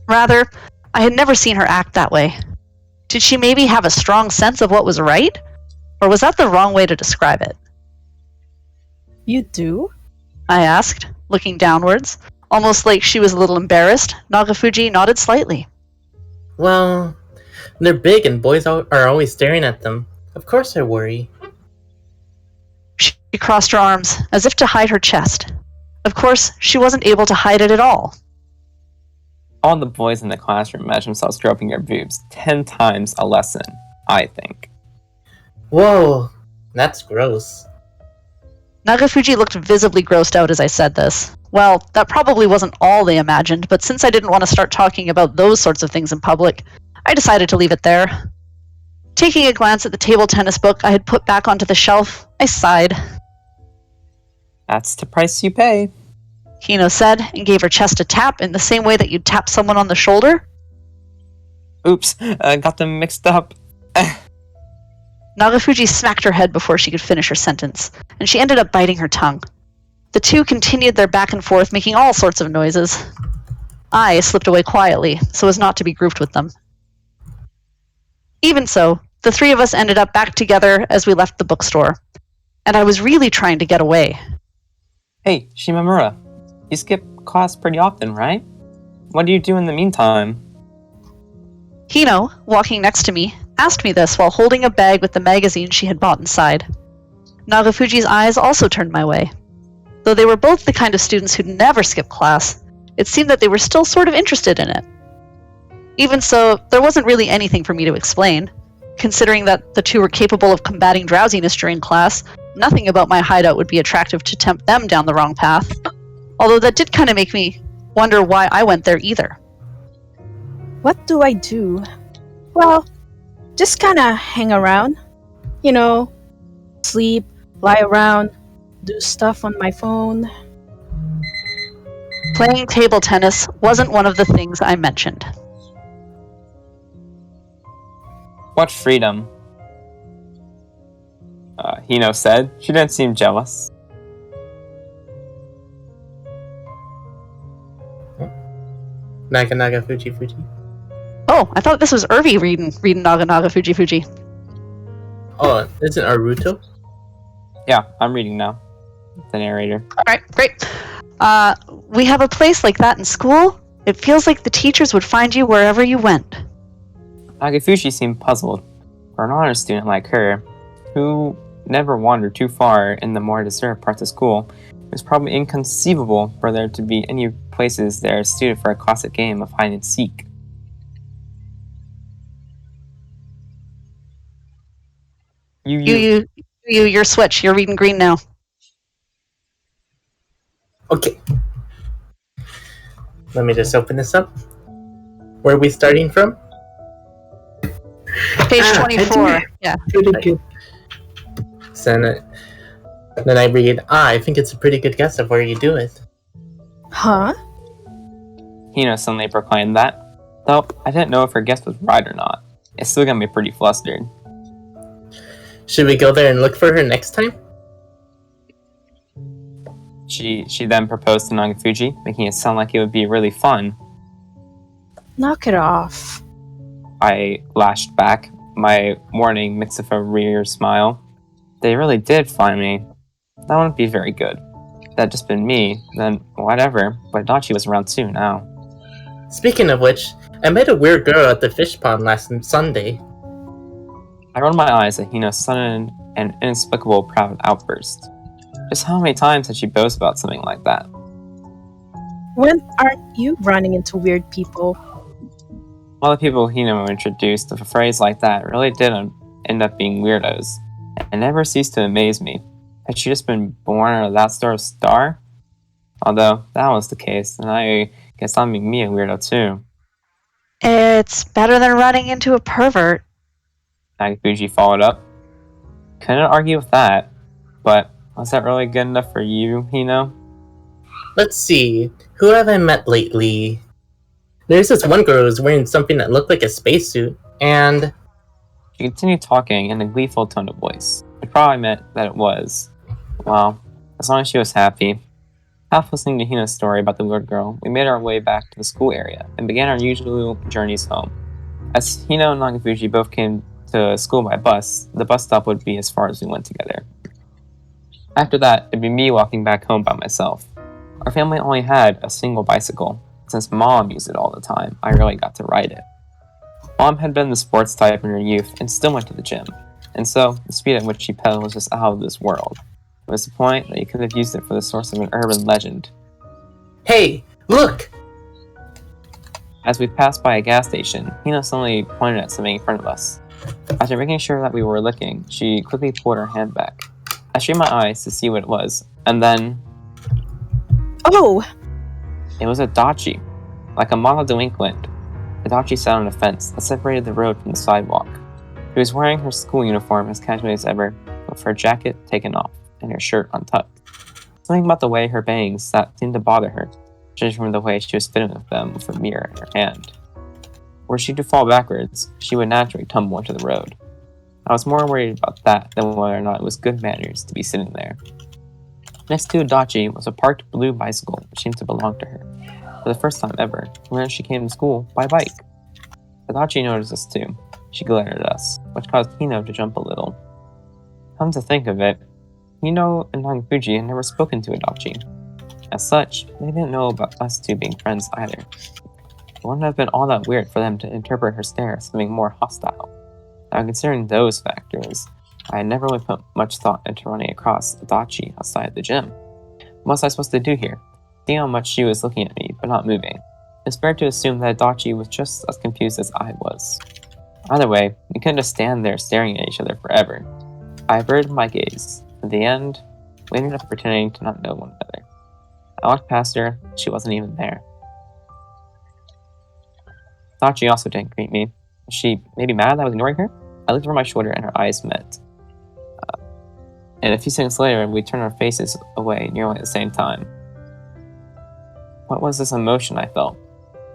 [SPEAKER 2] Rather, I had never seen her act that way. Did she maybe have a strong sense of what was right? Or was that the wrong way to describe it?
[SPEAKER 1] You do?
[SPEAKER 2] I asked, looking downwards. Almost like she was a little embarrassed, Nagafuji nodded slightly.
[SPEAKER 4] Well, they're big and boys are always staring at them. Of course I worry.
[SPEAKER 2] She crossed her arms, as if to hide her chest. Of course, she wasn't able to hide it at all.
[SPEAKER 3] All the boys in the classroom imagine themselves groping your boobs 10 times a lesson, I think.
[SPEAKER 4] Whoa, that's gross.
[SPEAKER 2] Nagafuji looked visibly grossed out as I said this. Well, that probably wasn't all they imagined, but since I didn't want to start talking about those sorts of things in public, I decided to leave it there. Taking a glance at the table tennis book I had put back onto the shelf, I sighed.
[SPEAKER 3] That's the price you pay.
[SPEAKER 2] Hino said, and gave her chest a tap in the same way that you'd tap someone on the shoulder.
[SPEAKER 3] Oops, I got them mixed up.
[SPEAKER 2] Nagafuji smacked her head before she could finish her sentence, and she ended up biting her tongue. The two continued their back and forth, making all sorts of noises. I slipped away quietly, so as not to be grouped with them. Even so, the three of us ended up back together as we left the bookstore, and I was really trying to get away.
[SPEAKER 3] Hey, Shimamura, you skip class pretty often, right? What do you do in the meantime?
[SPEAKER 2] Hino, walking next to me, asked me this while holding a bag with the magazine she had bought inside. Nagafuji's eyes also turned my way. Though they were both the kind of students who'd never skip class, it seemed that they were still sort of interested in it. Even so, there wasn't really anything for me to explain. Considering that the two were capable of combating drowsiness during class, nothing about my hideout would be attractive to tempt them down the wrong path. Although that did kind of make me wonder why I went there either.
[SPEAKER 1] What do I do? Well, just kinda hang around. You know, sleep, lie around, do stuff on my phone.
[SPEAKER 2] Playing table tennis wasn't one of the things I mentioned.
[SPEAKER 3] What freedom? Hino said. She didn't seem jealous.
[SPEAKER 4] Naganafujifuji.
[SPEAKER 2] Oh, I thought this was Irvi reading Naganafujifuji.
[SPEAKER 4] Oh, isn't Aruto?
[SPEAKER 3] Yeah, I'm reading now. The narrator.
[SPEAKER 2] Alright, great. We have a place like that in school? It feels like the teachers would find you wherever you went.
[SPEAKER 3] Nagafuji seemed puzzled. For an honor student like her, who never wandered too far in the more deserved parts of school, it was probably inconceivable for there to be any places that are suited for a classic game of hide and seek.
[SPEAKER 2] Your switch. You're reading green now.
[SPEAKER 4] Okay. Let me just open this up. Where are we starting from?
[SPEAKER 2] Page 24. Yeah.
[SPEAKER 6] Pretty good.
[SPEAKER 4] So then I read, I think it's a pretty good guess of where you do it.
[SPEAKER 1] Huh?
[SPEAKER 3] Hino suddenly proclaimed that. Though I didn't know if her guess was right or not. It still got me pretty flustered.
[SPEAKER 4] Should we go there and look for her next time?
[SPEAKER 3] She then proposed to Nagafuji, making it sound like it would be really fun.
[SPEAKER 1] Knock it off.
[SPEAKER 3] I lashed back, my warning mixed with a rear smile. They really did find me. That wouldn't be very good. that just been me, then whatever, but Adachi was around too now.
[SPEAKER 4] Speaking of which, I met a weird girl at the fish pond last Sunday.
[SPEAKER 3] I rolled my eyes at Hino's sudden and inexplicable proud outburst. Just how many times had she boast about something like that?
[SPEAKER 1] When aren't you running into weird people?
[SPEAKER 3] All the people Hino introduced with a phrase like that really did end up being weirdos, and never ceased to amaze me. Had she just been born out of that sort of star? Although, that was the case, then I guess I'm being me a weirdo too.
[SPEAKER 2] It's better than running into a pervert.
[SPEAKER 3] Nagafuji followed up. Couldn't argue with that, but was that really good enough for you, Hino?
[SPEAKER 4] Let's see, who have I met lately? There's this one girl who's wearing something that looked like a spacesuit, and...
[SPEAKER 3] She continued talking in a gleeful tone of voice, which probably meant that it was, well, as long as she was happy. Half listening to Hino's story about the weird girl, we made our way back to the school area and began our usual journeys home. As Hino and Nagafuji both came to school by bus, the bus stop would be as far as we went together. After that, it'd be me walking back home by myself. Our family only had a single bicycle. Since Mom used it all the time, I rarely got to ride it. Mom had been the sports type in her youth and still went to the gym, and so the speed at which she pedaled was just out of this world. It was the point that you could have used it for the source of an urban legend.
[SPEAKER 4] Hey, look!
[SPEAKER 3] As we passed by a gas station, Hino suddenly pointed at something in front of us. After making sure that we were looking, she quickly pulled her hand back. I strained my eyes to see what it was, and then...
[SPEAKER 1] Oh!
[SPEAKER 3] It was Adachi. Like a model delinquent, Adachi sat on a fence that separated the road from the sidewalk. She was wearing her school uniform as casually as ever, with her jacket taken off and her shirt untucked. Something about the way her bangs sat seemed to bother her, judging from the way she was fiddling with them with a mirror in her hand. Were she to fall backwards, she would naturally tumble into the road. I was more worried about that than whether or not it was good manners to be sitting there. Next to Adachi was a parked blue bicycle which seemed to belong to her. For the first time ever, we learned she came to school by bike. Adachi noticed us too. She glared at us, which caused Hino to jump a little. Come to think of it, Hino and Nagafuji had never spoken to Adachi. As such, they didn't know about us two being friends either. It wouldn't have been all that weird for them to interpret her stare as something more hostile. Now, considering those factors, I had never really put much thought into running across Adachi outside the gym. What was I supposed to do here? See how much she was looking at me, but not moving. It's fair to assume that Adachi was just as confused as I was. Either way, we couldn't just stand there staring at each other forever. I averted my gaze. In the end, we ended up pretending to not know one another. I walked past her, she wasn't even there. Adachi also didn't greet me. Was she maybe mad that I was ignoring her? I looked over my shoulder and her eyes met. And a few seconds later, we turned our faces away nearly at the same time. What was this emotion I felt?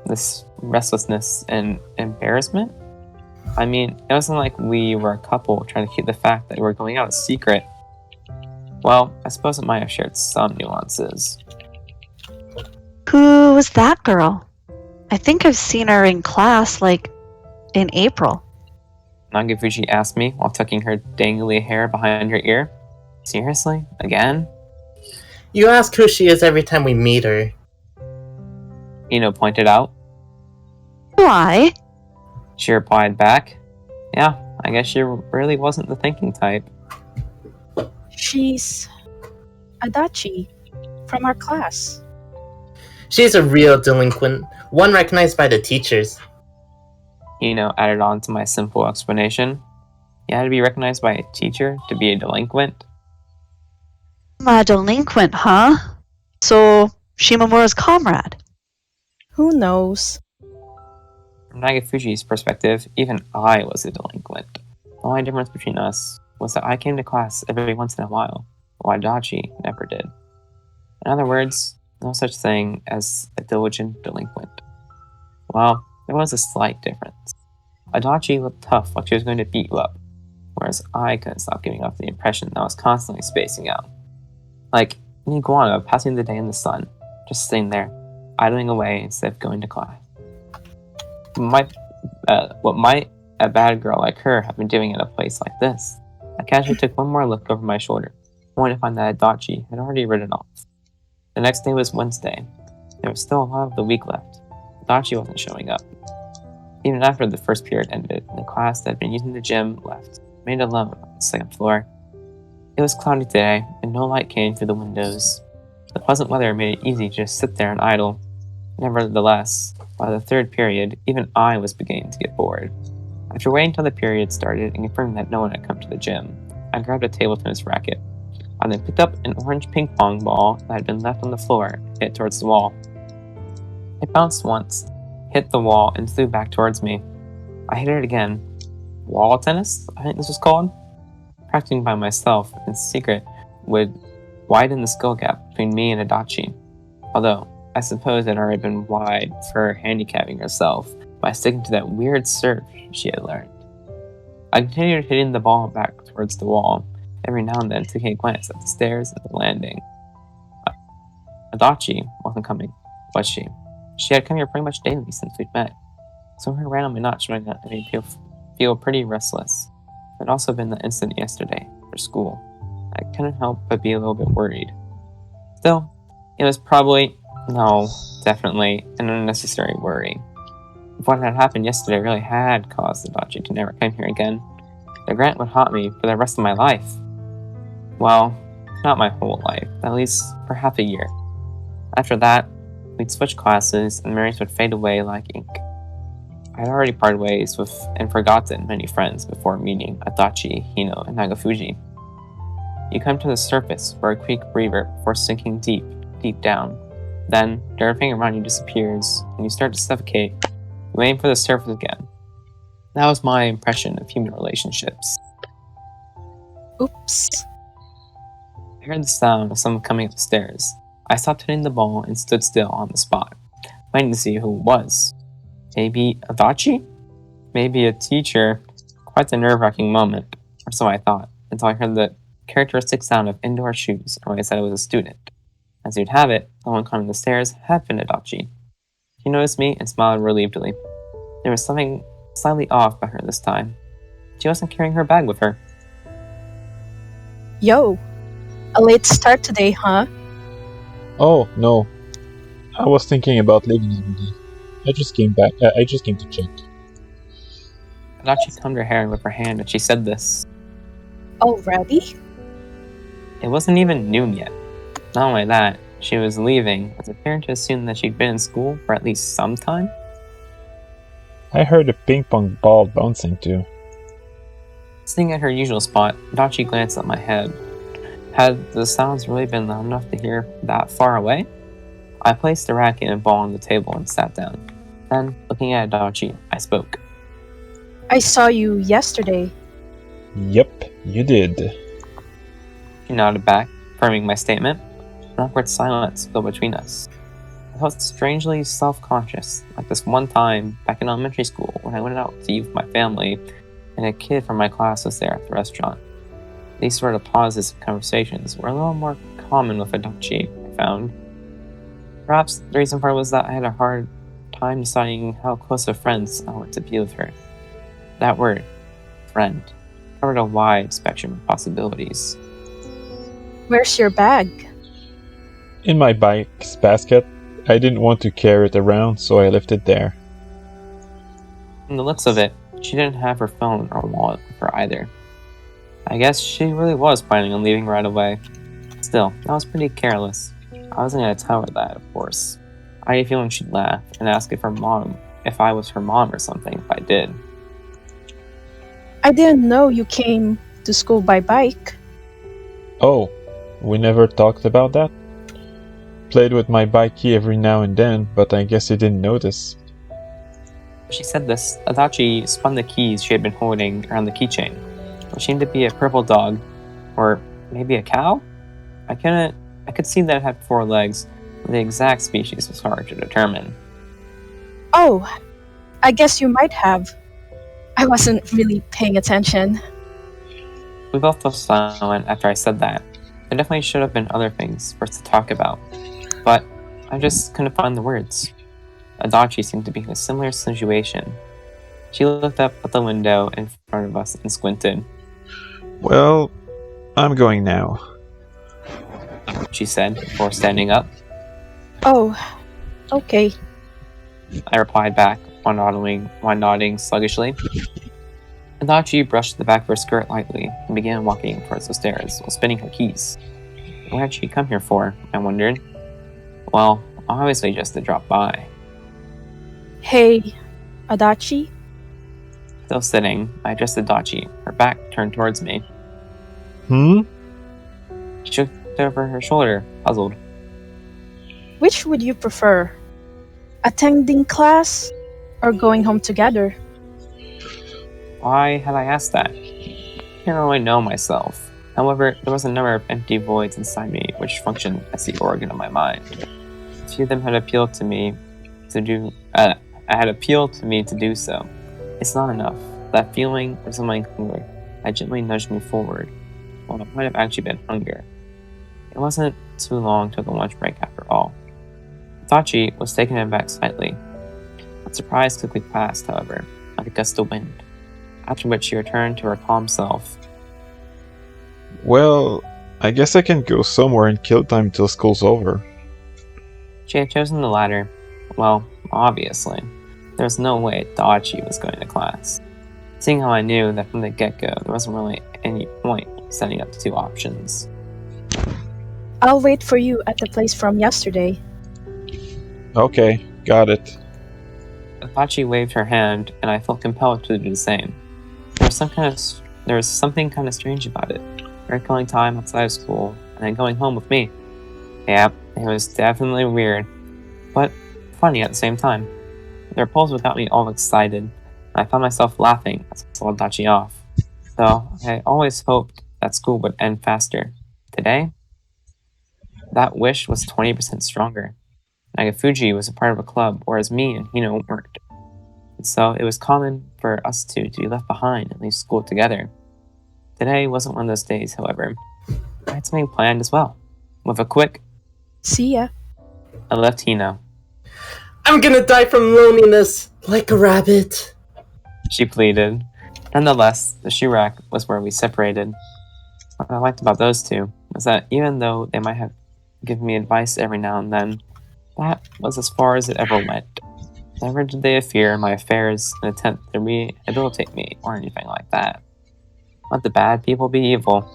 [SPEAKER 3] This restlessness and embarrassment? I mean, it wasn't like we were a couple trying to keep the fact that we were going out a secret. Well, I suppose it might have shared some nuances.
[SPEAKER 2] Who was that girl? I think I've seen her in class, like, in April.
[SPEAKER 3] Nagafuji asked me while tucking her dangly hair behind her ear. Seriously? Again?
[SPEAKER 4] You ask who she is every time we meet her.
[SPEAKER 3] Hino pointed out.
[SPEAKER 2] Why?
[SPEAKER 3] She replied back. Yeah, I guess she really wasn't the thinking type.
[SPEAKER 1] She's Adachi from our class.
[SPEAKER 4] She's a real delinquent, one recognized by the teachers.
[SPEAKER 3] Hino added on to my simple explanation. You had to be recognized by a teacher to be a delinquent?
[SPEAKER 2] A delinquent, huh? So, Shimamura's comrade.
[SPEAKER 1] Who knows?
[SPEAKER 3] From Nagafuji's perspective, even I was a delinquent. The only difference between us was that I came to class every once in a while, while Adachi never did. In other words, no such thing as a diligent delinquent. Well, there was a slight difference. Adachi looked tough like she was going to beat you up, whereas I couldn't stop giving off the impression that I was constantly spacing out. Like an iguana passing the day in the sun, just sitting there, idling away instead of going to class. What might a bad girl like her have been doing in a place like this? I casually took one more look over my shoulder, only to find that Adachi had already ridden off. The next day was Wednesday. There was still a lot of the week left. Adachi wasn't showing up. Even after the first period ended, the class that had been using the gym left, remained alone on the second floor. It was cloudy today, and no light came through the windows. The pleasant weather made it easy to just sit there and idle. Nevertheless, by the third period, even I was beginning to get bored. After waiting until the period started and confirming that no one had come to the gym, I grabbed a table tennis racket. I then picked up an orange ping pong ball that had been left on the floor and hit it towards the wall. It bounced once, hit the wall, and flew back towards me. I hit it again. Wall tennis, I think this was called? Practicing by myself in secret would widen the skill gap between me and Adachi. Although, I suppose it had already been wide for her handicapping herself by sticking to that weird serve she had learned. I continued hitting the ball back towards the wall, every now and then taking a glance at the stairs and the landing. Adachi wasn't coming, was she? She had come here pretty much daily since we'd met, so her randomly not showing up made me feel pretty restless. There'd also been the incident yesterday for school. I couldn't help but be a little bit worried. Still, it was definitely an unnecessary worry. If what had happened yesterday really had caused Adachi to never come here again, the grant would haunt me for the rest of my life. Well, not my whole life, at least for half a year. After that, we'd switch classes and memories would fade away like ink. I had already parted ways with and forgotten many friends before meeting Adachi, Hino, and Nagafuji. You come to the surface for a quick breather before sinking deep, deep down. Then, everything around you disappears, and you start to suffocate, waiting for the surface again. That was my impression of human relationships.
[SPEAKER 1] Oops.
[SPEAKER 3] I heard the sound of someone coming up the stairs. I stopped hitting the ball and stood still on the spot, waiting to see who it was. Maybe Adachi? Maybe a teacher? Quite a nerve-wracking moment, or so I thought, until I heard the characteristic sound of indoor shoes and realized that I was a student. As you'd have it, the one climbing the stairs had been Adachi. She noticed me and smiled relievedly. There was something slightly off about her this time. She wasn't carrying her bag with her.
[SPEAKER 1] Yo, a late start today, huh?
[SPEAKER 5] Oh, no. I was thinking about leaving already. I just came to check.
[SPEAKER 3] Adachi combed her hair with her hand as she said this.
[SPEAKER 1] Already?
[SPEAKER 3] It wasn't even noon yet. Not only that, she was leaving, was appearing to assume that she'd been in school for at least some time.
[SPEAKER 5] I heard a ping pong ball bouncing too.
[SPEAKER 3] Sitting at her usual spot, Adachi glanced at my head. Had the sounds really been loud enough to hear that far away? I placed the racket and ball on the table and sat down. Then, looking at Adachi, I spoke.
[SPEAKER 1] I saw you yesterday.
[SPEAKER 5] Yep, you did.
[SPEAKER 3] She nodded back, affirming my statement. An awkward silence filled between us. I felt strangely self-conscious, like this one time back in elementary school when I went out to eat with my family and a kid from my class was there at the restaurant. These sort of pauses and conversations were a little more common with Adachi, I found. Perhaps the reason for it was that I had a hard time deciding how close of friends I wanted to be with her. That word, friend, covered a wide spectrum of possibilities.
[SPEAKER 1] Where's your bag?
[SPEAKER 5] In my bike's basket. I didn't want to carry it around, so I left it there.
[SPEAKER 3] From the looks of it, she didn't have her phone or wallet with her either. I guess she really was planning on leaving right away. Still, that was pretty careless. I wasn't going to tell her that, of course. I had a feeling she'd laugh and ask if I was her mom or something if I did.
[SPEAKER 1] I didn't know you came to school by bike.
[SPEAKER 5] Oh, we never talked about that? Played with my bike key every now and then, but I guess you didn't notice.
[SPEAKER 3] She said this, Adachi spun the keys she had been holding around the keychain, which seemed to be a purple dog, or maybe a cow? I could see that it had 4 legs, but the exact species was hard to determine.
[SPEAKER 1] Oh, I guess you might have. I wasn't really paying attention.
[SPEAKER 3] We both fell silent after I said that. There definitely should have been other things for us to talk about, but I just couldn't find the words. Adachi seemed to be in a similar situation. She looked up at the window in front of us and squinted.
[SPEAKER 5] Well, I'm going now.
[SPEAKER 3] She said before standing up.
[SPEAKER 1] Oh, okay.
[SPEAKER 3] I replied back, while nodding sluggishly. Adachi brushed the back of her skirt lightly and began walking towards the stairs while spinning her keys. What had she come here for? I wondered. Well, obviously just to drop by.
[SPEAKER 1] Hey, Adachi?
[SPEAKER 3] Still sitting, I addressed Adachi, her back turned towards me.
[SPEAKER 5] Hmm?
[SPEAKER 3] She looked over her shoulder, puzzled.
[SPEAKER 1] Which would you prefer? Attending class or going home together?
[SPEAKER 3] Why had I asked that? I didn't really know myself. However, there was a number of empty voids inside me which functioned as the organ of my mind. A few of them had appealed to me to do so. It's not enough. That feeling of something hunger had gently nudged me forward, while it might have actually been hunger. It wasn't too long till the lunch break after all. Itachi was taken aback slightly. That surprise quickly passed, however, like a gust of wind, after which she returned to her calm self.
[SPEAKER 5] Well, I guess I can go somewhere and kill time till school's over.
[SPEAKER 3] She had chosen the latter. Well, obviously. There was no way Adachi was going to class. Seeing how I knew that from the get-go there wasn't really any point setting up the two options.
[SPEAKER 1] I'll wait for you at the place from yesterday.
[SPEAKER 5] Okay, got it.
[SPEAKER 3] Adachi waved her hand, and I felt compelled to do the same. There was something kind of strange about it. Her killing time outside of school, and then going home with me. Yeah, it was definitely weird, but funny at the same time. The proposal got me all excited, and I found myself laughing as I saw Adachi off. So I always hoped that school would end faster. Today, that wish was 20% stronger. Nagafuji was a part of a club, whereas me and Hino weren't. And so it was common for us two to be left behind and leave school together. Today wasn't one of those days, however. I had something planned as well. With a quick,
[SPEAKER 1] See ya.
[SPEAKER 3] I left Hino.
[SPEAKER 4] I'm gonna die from loneliness like a rabbit.
[SPEAKER 3] She pleaded. Nonetheless, the shoe rack was where we separated. What I liked about those two was that even though they might have given me advice every now and then, that was as far as it ever went. Never did they fear my affairs and attempt to rehabilitate me or anything like that. Let the bad people be evil.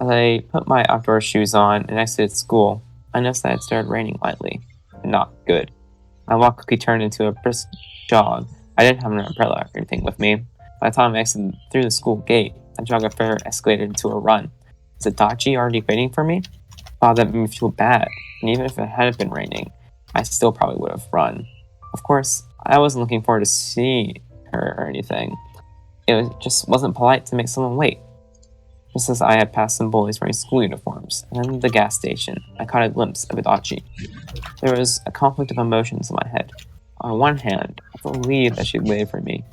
[SPEAKER 3] As I put my outdoor shoes on and exited school, I noticed that it started raining lightly. Not good. My walk quickly turned into a brisk jog. I didn't have an umbrella or anything with me. By the time I exited through the school gate, the jog affair escalated into a run. Was Adachi already waiting for me? Wow, that made me feel bad. And even if it had been raining, I still probably would have run. Of course, I wasn't looking forward to seeing her or anything. Just wasn't polite to make someone wait. Just as I had passed some bullies wearing school uniforms, and then at the gas station, I caught a glimpse of Adachi. There was a conflict of emotions in my head. On one hand, I felt relieved that she'd waited for me,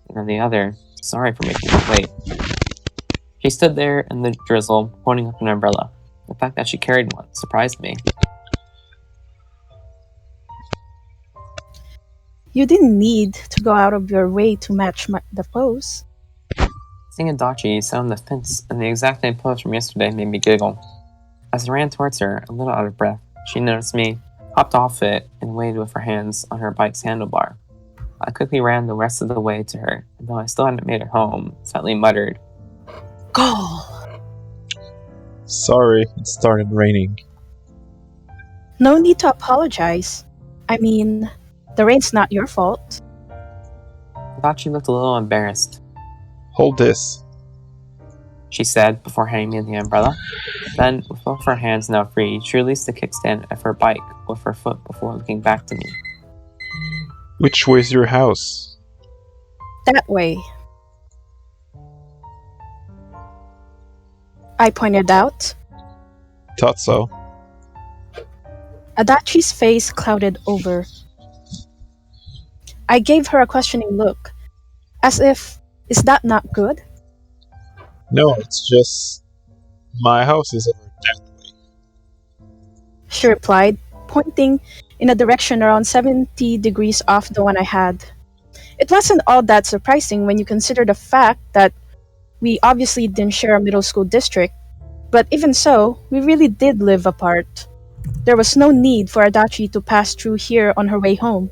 [SPEAKER 3] and on the other, sorry for making her wait. She stood there in the drizzle, holding up an umbrella. The fact that she carried one surprised me.
[SPEAKER 1] You didn't need to go out of your way to match the pose.
[SPEAKER 3] Seeing Adachi sat on the fence in the exact same pose from yesterday made me giggle. As I ran towards her, a little out of breath, she noticed me, hopped off it, and waited with her hands on her bike's handlebar. I quickly ran the rest of the way to her, and though I still hadn't made it home, slightly muttered,
[SPEAKER 1] Gall!
[SPEAKER 5] Sorry, it started raining.
[SPEAKER 1] No need to apologize. I mean, the rain's not your fault.
[SPEAKER 3] Adachi looked a little embarrassed.
[SPEAKER 5] Hold this.
[SPEAKER 3] She said before handing me the umbrella. Then, with both her hands now free, she released the kickstand of her bike with her foot before looking back to me.
[SPEAKER 5] Which way's your house?
[SPEAKER 1] That way. I pointed out.
[SPEAKER 5] Thought so.
[SPEAKER 1] Adachi's face clouded over. I gave her a questioning look, as if, is that not good?
[SPEAKER 5] No, it's just... my house is over that way.
[SPEAKER 1] She replied, pointing in a direction around 70 degrees off the one I had. It wasn't all that surprising when you consider the fact that we obviously didn't share a middle school district, but even so, we really did live apart. There was no need for Adachi to pass through here on her way home.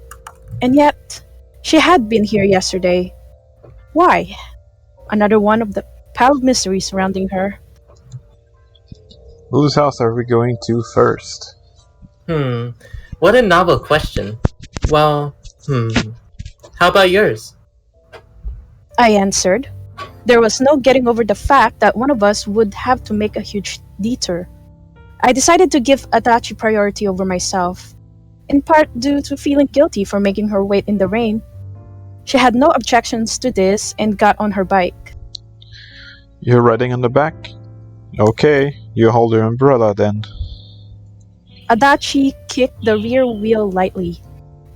[SPEAKER 1] And yet, she had been here yesterday. Why? Another one of the pile of mysteries surrounding her.
[SPEAKER 5] Whose house are we going to first?
[SPEAKER 4] What a novel question. Well, how about yours?
[SPEAKER 1] I answered. There was no getting over the fact that one of us would have to make a huge detour. I decided to give Adachi priority over myself, in part due to feeling guilty for making her wait in the rain. She had no objections to this and got on her bike.
[SPEAKER 5] You're riding on the back? Okay, you hold your umbrella then.
[SPEAKER 1] Adachi kicked the rear wheel lightly.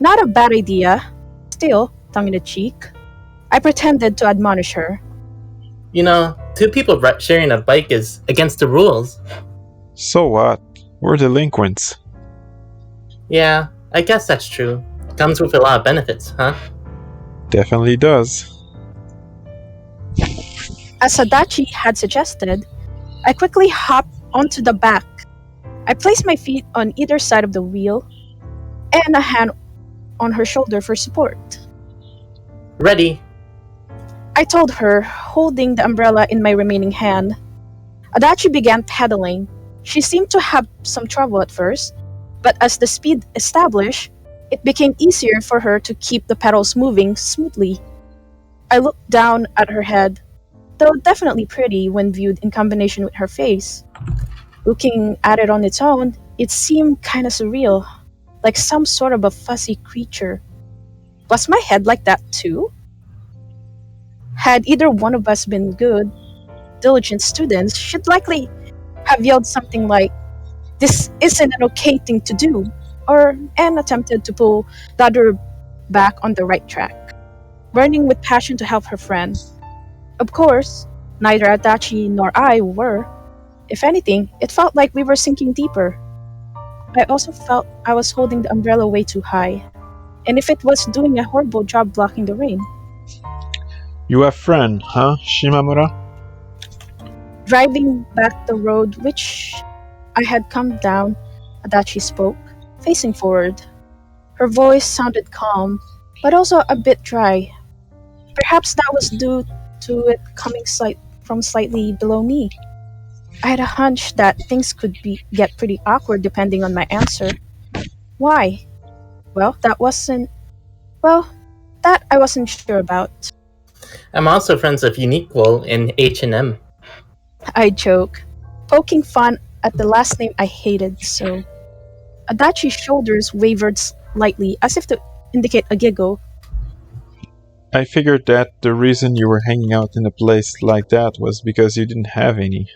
[SPEAKER 1] Not a bad idea. Still, tongue-in-cheek, I pretended to admonish her.
[SPEAKER 4] You know, two people sharing a bike is against the rules.
[SPEAKER 5] So what? We're delinquents.
[SPEAKER 4] Yeah, I guess that's true. Comes with a lot of benefits, huh?
[SPEAKER 5] Definitely does.
[SPEAKER 1] As Adachi had suggested, I quickly hopped onto the back. I placed my feet on either side of the wheel and a hand on her shoulder for support.
[SPEAKER 4] Ready.
[SPEAKER 1] I told her, holding the umbrella in my remaining hand. Adachi began pedaling. She seemed to have some trouble at first, but as the speed established, it became easier for her to keep the pedals moving smoothly. I looked down at her head, though definitely pretty when viewed in combination with her face. Looking at it on its own, it seemed kinda surreal, like some sort of a fuzzy creature. Was my head like that too? Had either one of us been good, diligent students, she'd likely have yelled something like, "This isn't an okay thing to do," and attempted to pull the other back on the right track, burning with passion to help her friend. Of course, neither Adachi nor I were. If anything, it felt like we were sinking deeper. I also felt I was holding the umbrella way too high, and if it was doing a horrible job blocking the rain.
[SPEAKER 5] You have friend, huh, Shimamura?
[SPEAKER 1] Driving back the road which I had come down, Adachi spoke, facing forward. Her voice sounded calm, but also a bit dry. Perhaps that was due to it coming from slightly below me. I had a hunch that things could get pretty awkward depending on my answer. Why? Well, that I wasn't sure about.
[SPEAKER 4] I'm also friends with Uniqual in H&M.
[SPEAKER 1] I joke, poking fun at the last name I hated so. Adachi's shoulders wavered slightly, as if to indicate a giggle.
[SPEAKER 5] I figured that the reason you were hanging out in a place like that was because you didn't have any.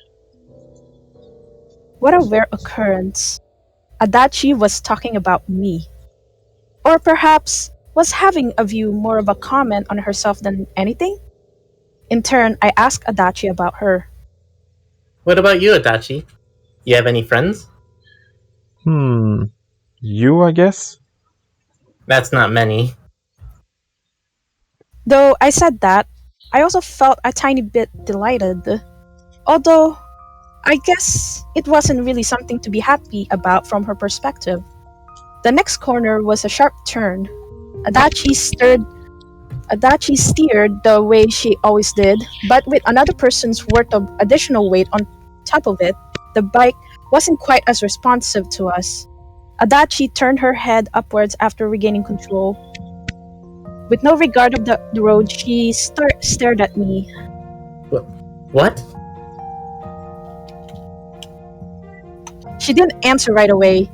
[SPEAKER 1] What a rare occurrence. Adachi was talking about me. Or perhaps was having a view more of a comment on herself than anything? In turn, I asked Adachi about her.
[SPEAKER 4] What about you, Adachi? You have any friends?
[SPEAKER 5] You, I guess?
[SPEAKER 4] That's not many.
[SPEAKER 1] Though I said that, I also felt a tiny bit delighted. Although, I guess it wasn't really something to be happy about from her perspective. The next corner was a sharp turn. Adachi steered the way she always did, but with another person's worth of additional weight on top of it, the bike wasn't quite as responsive to us. Adachi turned her head upwards after regaining control. With no regard of the road, she stared at me.
[SPEAKER 4] What?
[SPEAKER 1] She didn't answer right away.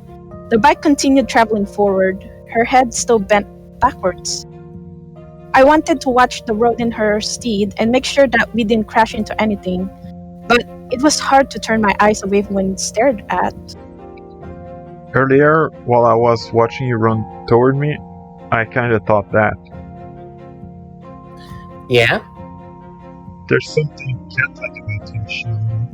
[SPEAKER 1] The bike continued traveling forward, her head still bent backwards. I wanted to watch the road in her stead and make sure that we didn't crash into anything, but it was hard to turn my eyes away when stared at.
[SPEAKER 5] Earlier, while I was watching you run toward me, I kinda thought that.
[SPEAKER 4] Yeah?
[SPEAKER 5] There's something cat-like about you, Shimamura.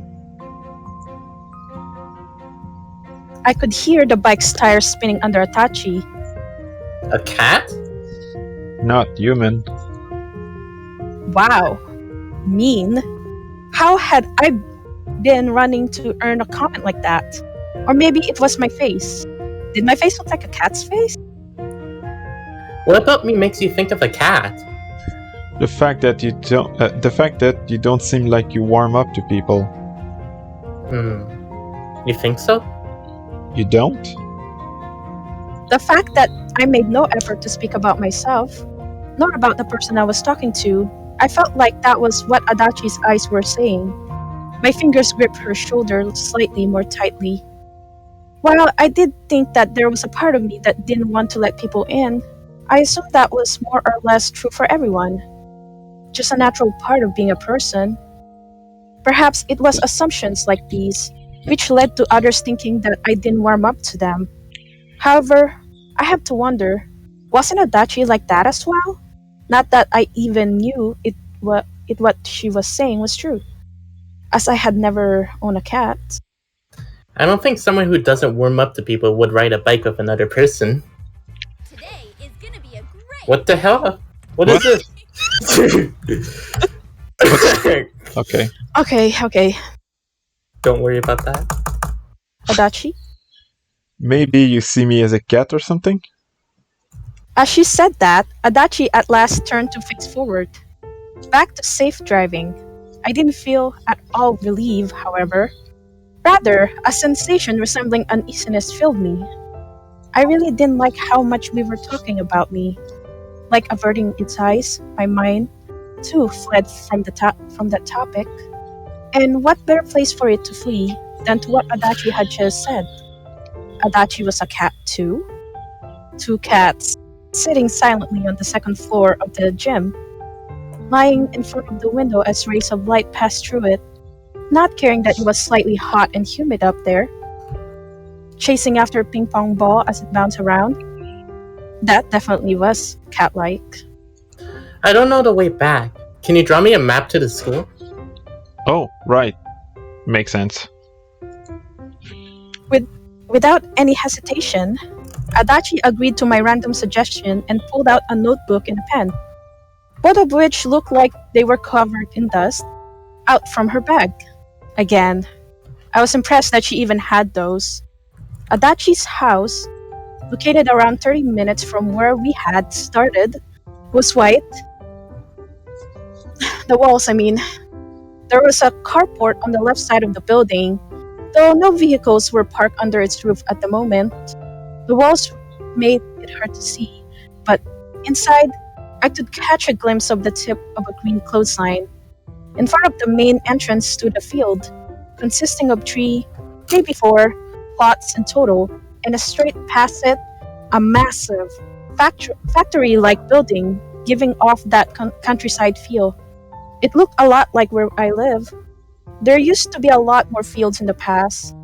[SPEAKER 1] I could hear the bike's tires spinning under Adachi.
[SPEAKER 4] A cat?
[SPEAKER 5] Not human.
[SPEAKER 1] Wow. Mean. How had I been running to earn a comment like that? Or maybe it was my face. Did my face look like a cat's face?
[SPEAKER 4] What about me makes you think of a cat?
[SPEAKER 5] The fact that you don't seem like you warm up to people.
[SPEAKER 4] You think so?
[SPEAKER 5] You don't?
[SPEAKER 1] The fact that I made no effort to speak about myself, nor about the person I was talking to, I felt like that was what Adachi's eyes were saying. My fingers gripped her shoulder slightly more tightly. While I did think that there was a part of me that didn't want to let people in, I assumed that was more or less true for everyone. Just a natural part of being a person. Perhaps it was assumptions like these, which led to others thinking that I didn't warm up to them. However, I have to wonder, wasn't Adachi like that as well? Not that I even knew what she was saying was true, as I had never owned a cat.
[SPEAKER 4] I don't think someone who doesn't warm up to people would ride a bike with another person.
[SPEAKER 7] Today is gonna be a great.
[SPEAKER 4] What the hell? What is this?
[SPEAKER 5] Okay.
[SPEAKER 1] Okay.
[SPEAKER 4] Don't worry about that.
[SPEAKER 1] Adachi?
[SPEAKER 5] Maybe you see me as a cat or something?
[SPEAKER 1] As she said that, Adachi at last turned to face forward. Back to safe driving. I didn't feel at all relieved, however. Rather, a sensation resembling uneasiness filled me. I really didn't like how much we were talking about me. Like averting its eyes, my mind, too, fled from that topic. And what better place for it to flee than to what Adachi had just said? Adachi was a cat too? 2 cats, sitting silently on the second floor of the gym, lying in front of the window as rays of light passed through it, not caring that it was slightly hot and humid up there, chasing after a ping pong ball as it bounced around. That definitely was cat-like.
[SPEAKER 4] I don't know the way back. Can you draw me a map to the school?
[SPEAKER 5] Oh, right. Makes sense.
[SPEAKER 1] Without any hesitation, Adachi agreed to my random suggestion and pulled out a notebook and a pen, both of which looked like they were covered in dust, out from her bag. Again, I was impressed that she even had those. Adachi's house, located around 30 minutes from where we had started, was white. The walls, I mean. There was a carport on the left side of the building, though no vehicles were parked under its roof at the moment. The walls made it hard to see, but inside, I could catch a glimpse of the tip of a green clothesline. In front of the main entrance stood a field, consisting of 3, maybe 4, plots in total, and a straight past it, a massive, factory-like building, giving off that countryside feel. It looked a lot like where I live. There used to be a lot more fields in the past.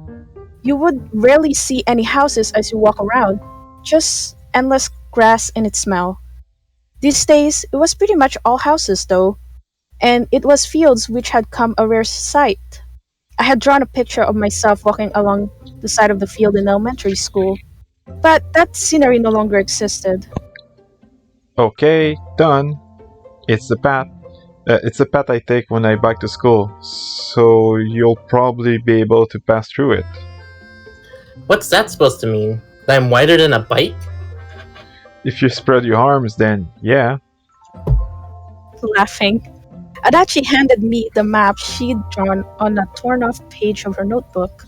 [SPEAKER 1] You would rarely see any houses as you walk around, just endless grass and its smell. These days, it was pretty much all houses though, and it was fields which had come a rare sight. I had drawn a picture of myself walking along the side of the field in elementary school, but that scenery no longer existed.
[SPEAKER 5] Okay, done. It's the path. It's the path I take when I bike to school, so you'll probably be able to pass through it.
[SPEAKER 4] What's that supposed to mean? That I'm wider than a bike?
[SPEAKER 5] If you spread your arms, then yeah.
[SPEAKER 1] Laughing, Adachi handed me the map she'd drawn on a torn-off page of her notebook.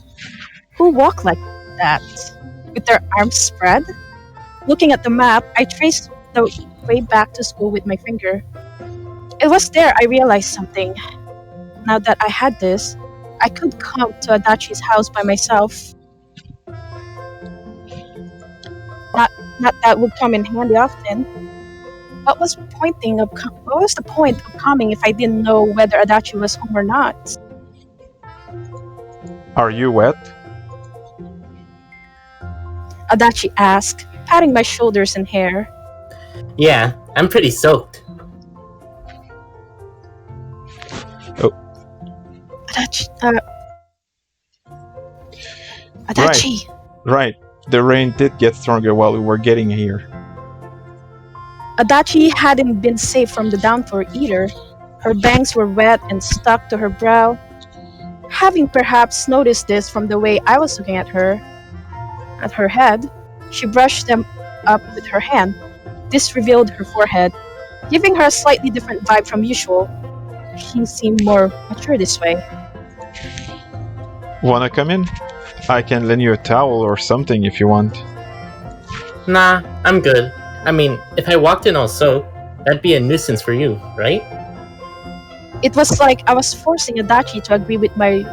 [SPEAKER 1] Who walked like that? With their arms spread? Looking at the map, I traced the way back to school with my finger. It was there I realized something. Now that I had this, I could come to Adachi's house by myself. Not that would come in handy often. What was the point of coming if I didn't know whether Adachi was home or not?
[SPEAKER 5] Are you wet?
[SPEAKER 1] Adachi asked, patting my shoulders and hair.
[SPEAKER 4] Yeah, I'm pretty soaked.
[SPEAKER 1] Adachi.
[SPEAKER 5] Right. The rain did get stronger while we were getting here.
[SPEAKER 1] Adachi hadn't been safe from the downpour either. Her bangs were wet and stuck to her brow. Having perhaps noticed this from the way I was looking at her head, she brushed them up with her hand. This revealed her forehead, giving her a slightly different vibe from usual. She seemed more mature this way.
[SPEAKER 5] Wanna come in? I can lend you a towel or something if you want.
[SPEAKER 4] Nah, I'm good. I mean, if I walked in all soaked, that'd be a nuisance for you, right?
[SPEAKER 1] It was like I was forcing Adachi to agree with my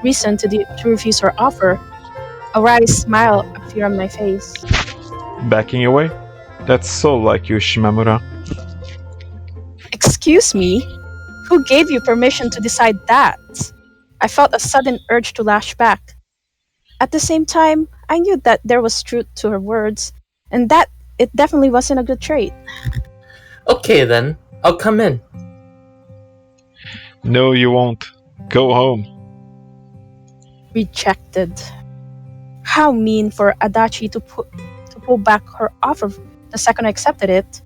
[SPEAKER 1] reason to refuse her offer. A wry smile appeared on my face.
[SPEAKER 5] Backing away? That's so like you, Shimamura.
[SPEAKER 1] Excuse me? Who gave you permission to decide that? I felt a sudden urge to lash back. At the same time, I knew that there was truth to her words, and that it definitely wasn't a good trait.
[SPEAKER 4] Okay then, I'll come in.
[SPEAKER 5] No, you won't. Go home.
[SPEAKER 1] Rejected. How mean for Adachi to pull back her offer the second I accepted it.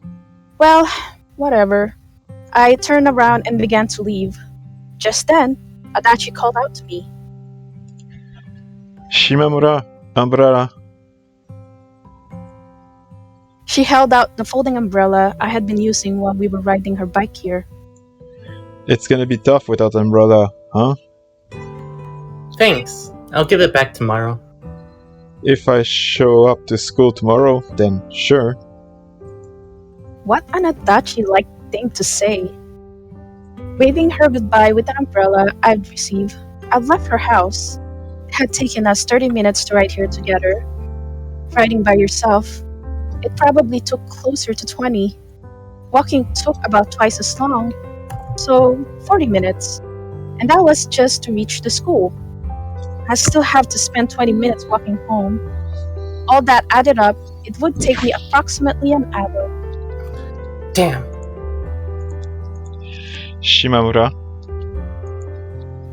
[SPEAKER 1] Well, whatever. I turned around and began to leave. Just then, Adachi called out to me.
[SPEAKER 5] Shimamura, umbrella.
[SPEAKER 1] She held out the folding umbrella I had been using while we were riding her bike here.
[SPEAKER 5] It's gonna be tough without umbrella, huh?
[SPEAKER 4] Thanks. I'll give it back tomorrow.
[SPEAKER 5] If I show up to school tomorrow, then sure.
[SPEAKER 1] What an Adachi-like thing to say. Waving her goodbye with an umbrella I'd received, I'd left her house. It had taken us 30 minutes to ride here together. Riding by yourself, it probably took closer to 20. Walking took about twice as long, so 40 minutes. And that was just to reach the school. I still have to spend 20 minutes walking home. All that added up, it would take me approximately an hour.
[SPEAKER 4] Damn.
[SPEAKER 5] Shimamura.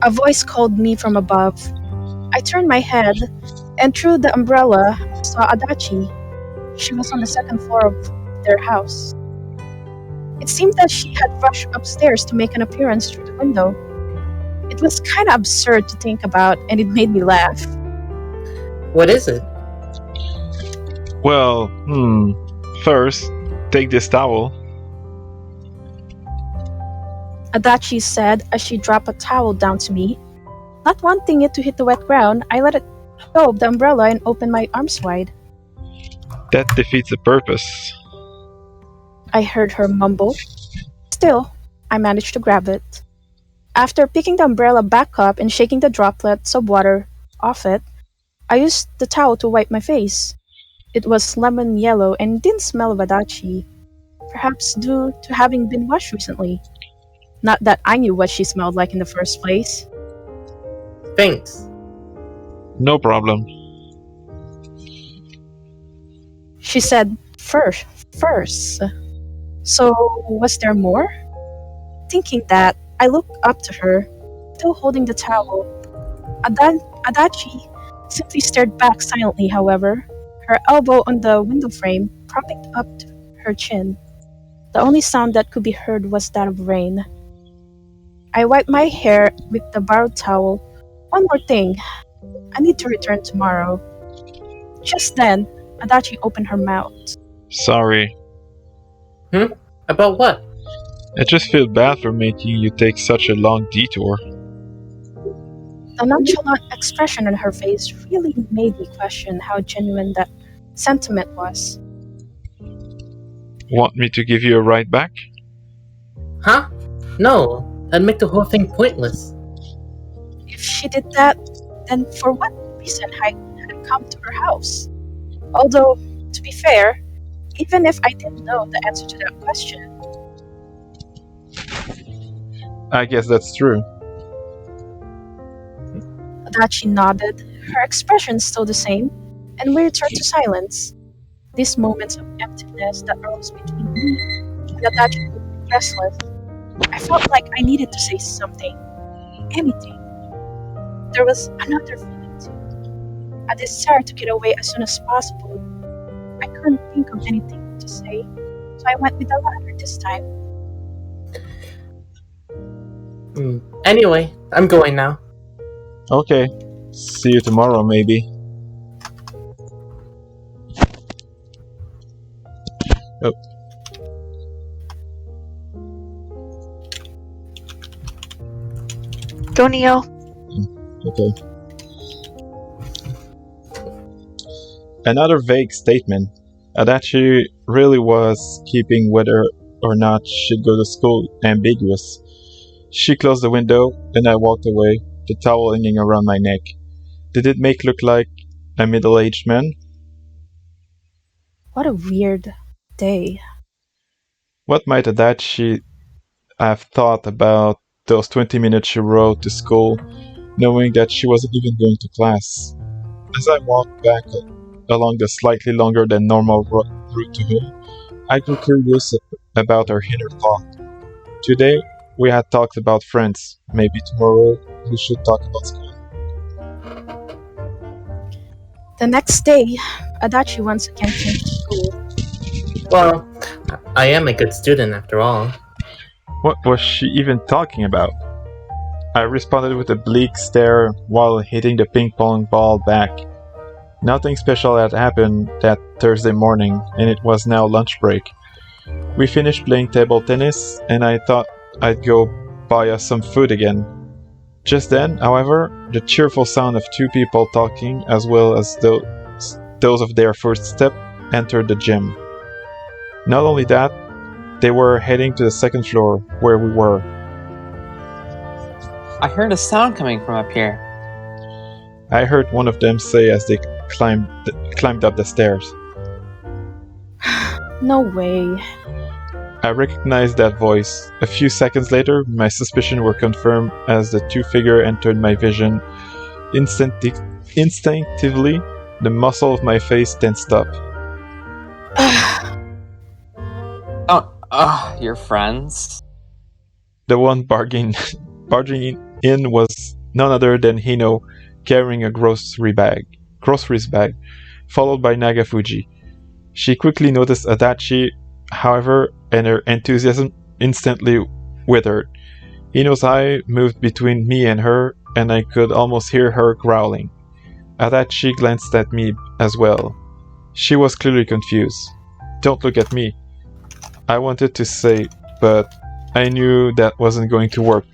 [SPEAKER 1] A voice called me from above. I turned my head, and through the umbrella, saw Adachi. She was on the second floor of their house. It seemed that she had rushed upstairs to make an appearance through the window. It was kind of absurd to think about, and it made me laugh.
[SPEAKER 4] What is it?
[SPEAKER 5] Well, first, take this towel.
[SPEAKER 1] Adachi said as she dropped a towel down to me. Not wanting it to hit the wet ground, I let it go of the umbrella and opened my arms wide.
[SPEAKER 5] That defeats the purpose.
[SPEAKER 1] I heard her mumble. Still, I managed to grab it. After picking the umbrella back up and shaking the droplets of water off it, I used the towel to wipe my face. It was lemon yellow and didn't smell of Adachi, perhaps due to having been washed recently. Not that I knew what she smelled like in the first place.
[SPEAKER 4] Thanks.
[SPEAKER 5] No problem.
[SPEAKER 1] She said, first. So, was there more? Thinking that, I looked up to her, still holding the towel. Adachi simply stared back silently, however, her elbow on the window frame propping up to her chin. The only sound that could be heard was that of rain. I wiped my hair with the borrowed towel. One more thing. I need to return tomorrow. Just then, Adachi opened her mouth.
[SPEAKER 5] Sorry.
[SPEAKER 4] About what?
[SPEAKER 5] I just feel bad for making you take such a long detour.
[SPEAKER 1] The nonchalant expression on her face really made me question how genuine that sentiment was.
[SPEAKER 5] Want me to give you a ride back?
[SPEAKER 4] Huh? No, that'd make the whole thing pointless.
[SPEAKER 1] If she did that, then for what reason had I come to her house? Although, to be fair, even if I didn't know the answer to that question.
[SPEAKER 5] I guess that's true.
[SPEAKER 1] Adachi nodded, her expression still the same, and we returned to silence. These moments of emptiness that arose between me and Adachi made me restless. I felt like I needed to say something. Anything. There was another feeling too. A desire to get away as soon as possible. I couldn't think of anything to say, so I went with the latter this time.
[SPEAKER 4] Anyway, I'm going now.
[SPEAKER 5] Okay. See you tomorrow, maybe. Oh.
[SPEAKER 2] Go, Neo.
[SPEAKER 5] Okay. Another vague statement. Adachi really was keeping whether or not she'd go to school ambiguous. She closed the window, and I walked away, the towel hanging around my neck. Did it make look like a middle-aged man?
[SPEAKER 1] What a weird day.
[SPEAKER 5] What might Adachi have thought about those 20 minutes she rode to school, knowing that she wasn't even going to class? As I walked back along the slightly longer than normal route to home, I grew curious about her inner thought. Today, we had talked about friends. Maybe tomorrow, we should talk about school.
[SPEAKER 1] The next day, Adachi once again came to school.
[SPEAKER 4] Well, I am a good student after all.
[SPEAKER 5] What was she even talking about? I responded with a bleak stare while hitting the ping pong ball back. Nothing special had happened that Thursday morning, and it was now lunch break. We finished playing table tennis, and I thought I'd go buy us some food again. Just then, however, the cheerful sound of two people talking, as well as those of their footsteps, entered the gym. Not only that, they were heading to the second floor, where we were.
[SPEAKER 3] I heard a sound coming from up here.
[SPEAKER 5] I heard one of them say as they climbed up the stairs.
[SPEAKER 1] No way.
[SPEAKER 5] I recognized that voice. A few seconds later, my suspicions were confirmed as the two figures entered my vision. Instinctively, the muscle of my face tensed up.
[SPEAKER 3] Your friends?
[SPEAKER 5] The one barging in was none other than Hino, carrying a groceries bag, followed by Nagafuji. She quickly noticed Adachi, however, and her enthusiasm instantly withered. Hino's eye moved between me and her, and I could almost hear her growling. Adachi glanced at me as well. She was clearly confused. "Don't look at me," I wanted to say, but I knew that wasn't going to work.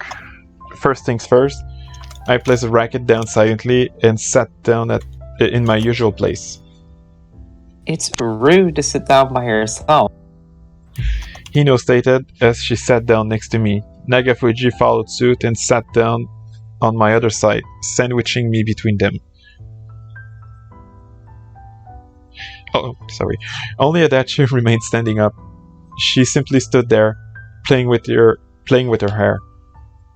[SPEAKER 5] First things first, I placed the racket down silently and sat down in my usual place.
[SPEAKER 3] It's rude to sit down by yourself.
[SPEAKER 5] Hino stated as she sat down next to me. Nagafuji followed suit and sat down on my other side, sandwiching me between them. Oh, sorry. Only Adachi remained standing up. She simply stood there, playing with her hair.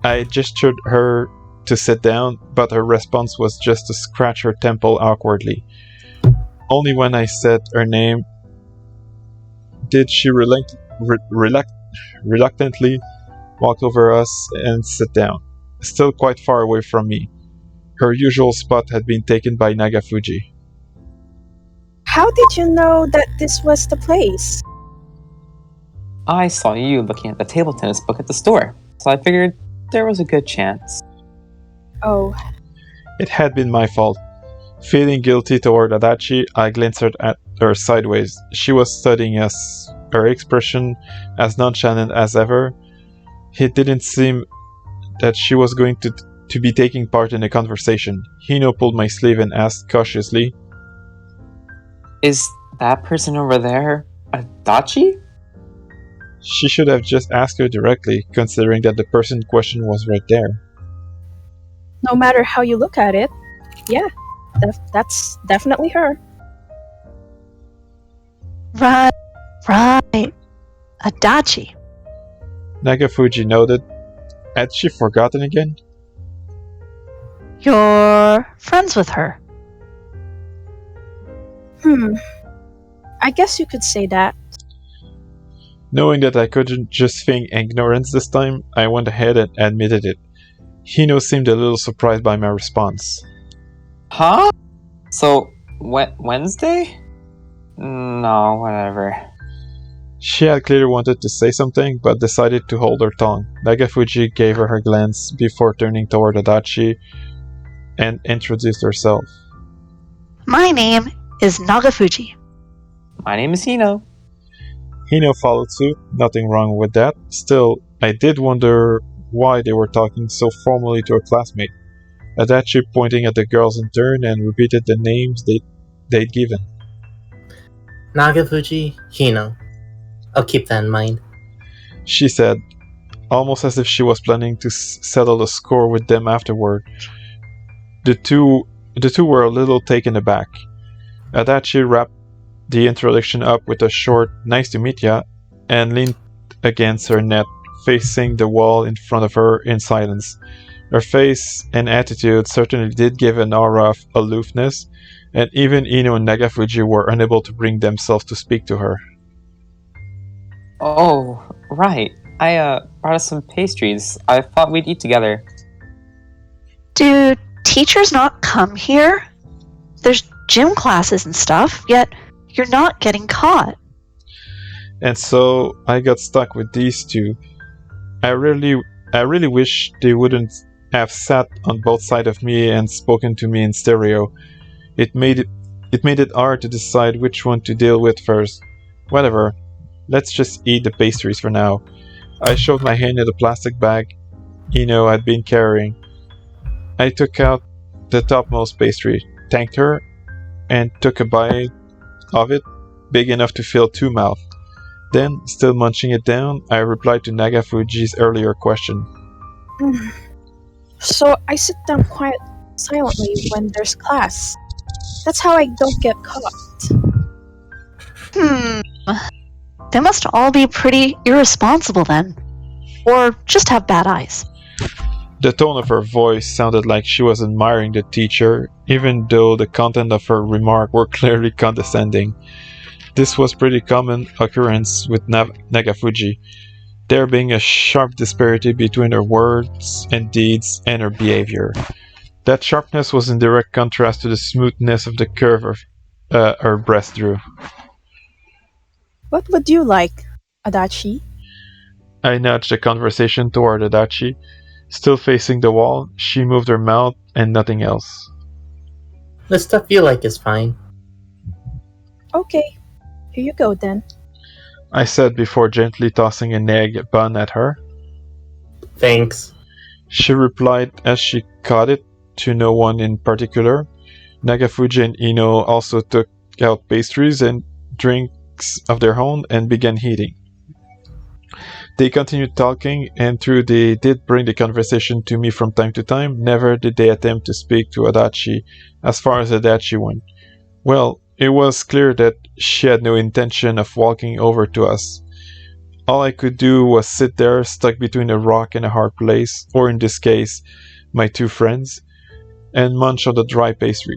[SPEAKER 5] I gestured her to sit down, but her response was just to scratch her temple awkwardly. Only when I said her name did she reluctantly walk over us and sit down, still quite far away from me. Her usual spot had been taken by Nagafuji.
[SPEAKER 1] How did you know that this was the place?
[SPEAKER 3] I saw you looking at the table tennis book at the store, so I figured there was a good chance.
[SPEAKER 1] Oh,
[SPEAKER 5] It had been my fault. Feeling guilty toward Adachi, I glanced at her sideways. She was studying us, her expression as nonchalant as ever. It didn't seem that she was going to be taking part in the conversation. Hino pulled my sleeve and asked cautiously,
[SPEAKER 3] Is that person over there Adachi?
[SPEAKER 5] She should have just asked her directly, considering that the person in question was right there.
[SPEAKER 1] no matter how you look at it, yeah, that's definitely her.
[SPEAKER 2] Right. Adachi.
[SPEAKER 5] Nagafuji nodded. Had she forgotten again?
[SPEAKER 2] You're friends with her.
[SPEAKER 1] I guess you could say that.
[SPEAKER 5] Knowing that I couldn't just feign ignorance this time, I went ahead and admitted it. Hino seemed a little surprised by my response.
[SPEAKER 3] Huh? So, Wednesday? No, whatever.
[SPEAKER 5] She had clearly wanted to say something, but decided to hold her tongue. Nagafuji gave her a glance before turning toward Adachi and introduced herself.
[SPEAKER 2] My name is Nagafuji.
[SPEAKER 3] My name is Hino.
[SPEAKER 5] Hino followed suit, nothing wrong with that. Still, I did wonder why they were talking so formally to a classmate. Adachi pointing at the girls in turn and repeated the names they'd given.
[SPEAKER 4] Nagafuji, Hino. I'll keep that in mind.
[SPEAKER 5] She said, almost as if she was planning to settle the score with them afterward. The two were a little taken aback. Adachi wrapped the introduction up with a short "nice to meet ya" and leaned against her net, facing the wall in front of her in silence. Her face and attitude certainly did give an aura of aloofness, and even Hino and Nagafuji were unable to bring themselves to speak to her.
[SPEAKER 3] Oh, right. I brought us some pastries. I thought we'd eat together.
[SPEAKER 2] Do teachers not come here? There's gym classes and stuff, yet you're not getting caught.
[SPEAKER 5] And so I got stuck with these two. I really wish they wouldn't have sat on both sides of me and spoken to me in stereo. It made it hard to decide which one to deal with first. Whatever. Let's just eat the pastries for now. I shoved my hand in the plastic bag Hino had been carrying. I took out the topmost pastry, thanked her, and took a bite of it, big enough to fill 2 mouths. Then, still munching it down, I replied to Nagafuji's earlier question.
[SPEAKER 1] So I sit down silently when there's class. That's how I don't get caught.
[SPEAKER 2] They must all be pretty irresponsible then. Or just have bad eyes.
[SPEAKER 5] The tone of her voice sounded like she was admiring the teacher, even though the content of her remark were clearly condescending. This was pretty common occurrence with Nagafuji, there being a sharp disparity between her words and deeds and her behavior. That sharpness was in direct contrast to the smoothness of the curve of her breast drew.
[SPEAKER 1] What would you like, Adachi?
[SPEAKER 5] I nudged the conversation toward Adachi. Still facing the wall, she moved her mouth and nothing else.
[SPEAKER 4] The stuff you like is fine.
[SPEAKER 1] Okay, here you go then.
[SPEAKER 5] I said before gently tossing an egg bun at her.
[SPEAKER 4] Thanks.
[SPEAKER 5] She replied as she caught it, to no one in particular. Nagafuji and Hino also took out pastries and drinks of their own and began eating. They continued talking, and though they did bring the conversation to me from time to time, never did they attempt to speak to Adachi, as far as Adachi went. Well, it was clear that she had no intention of walking over to us. All I could do was sit there, stuck between a rock and a hard place, or in this case, my 2 friends, and munch on the dry pastry.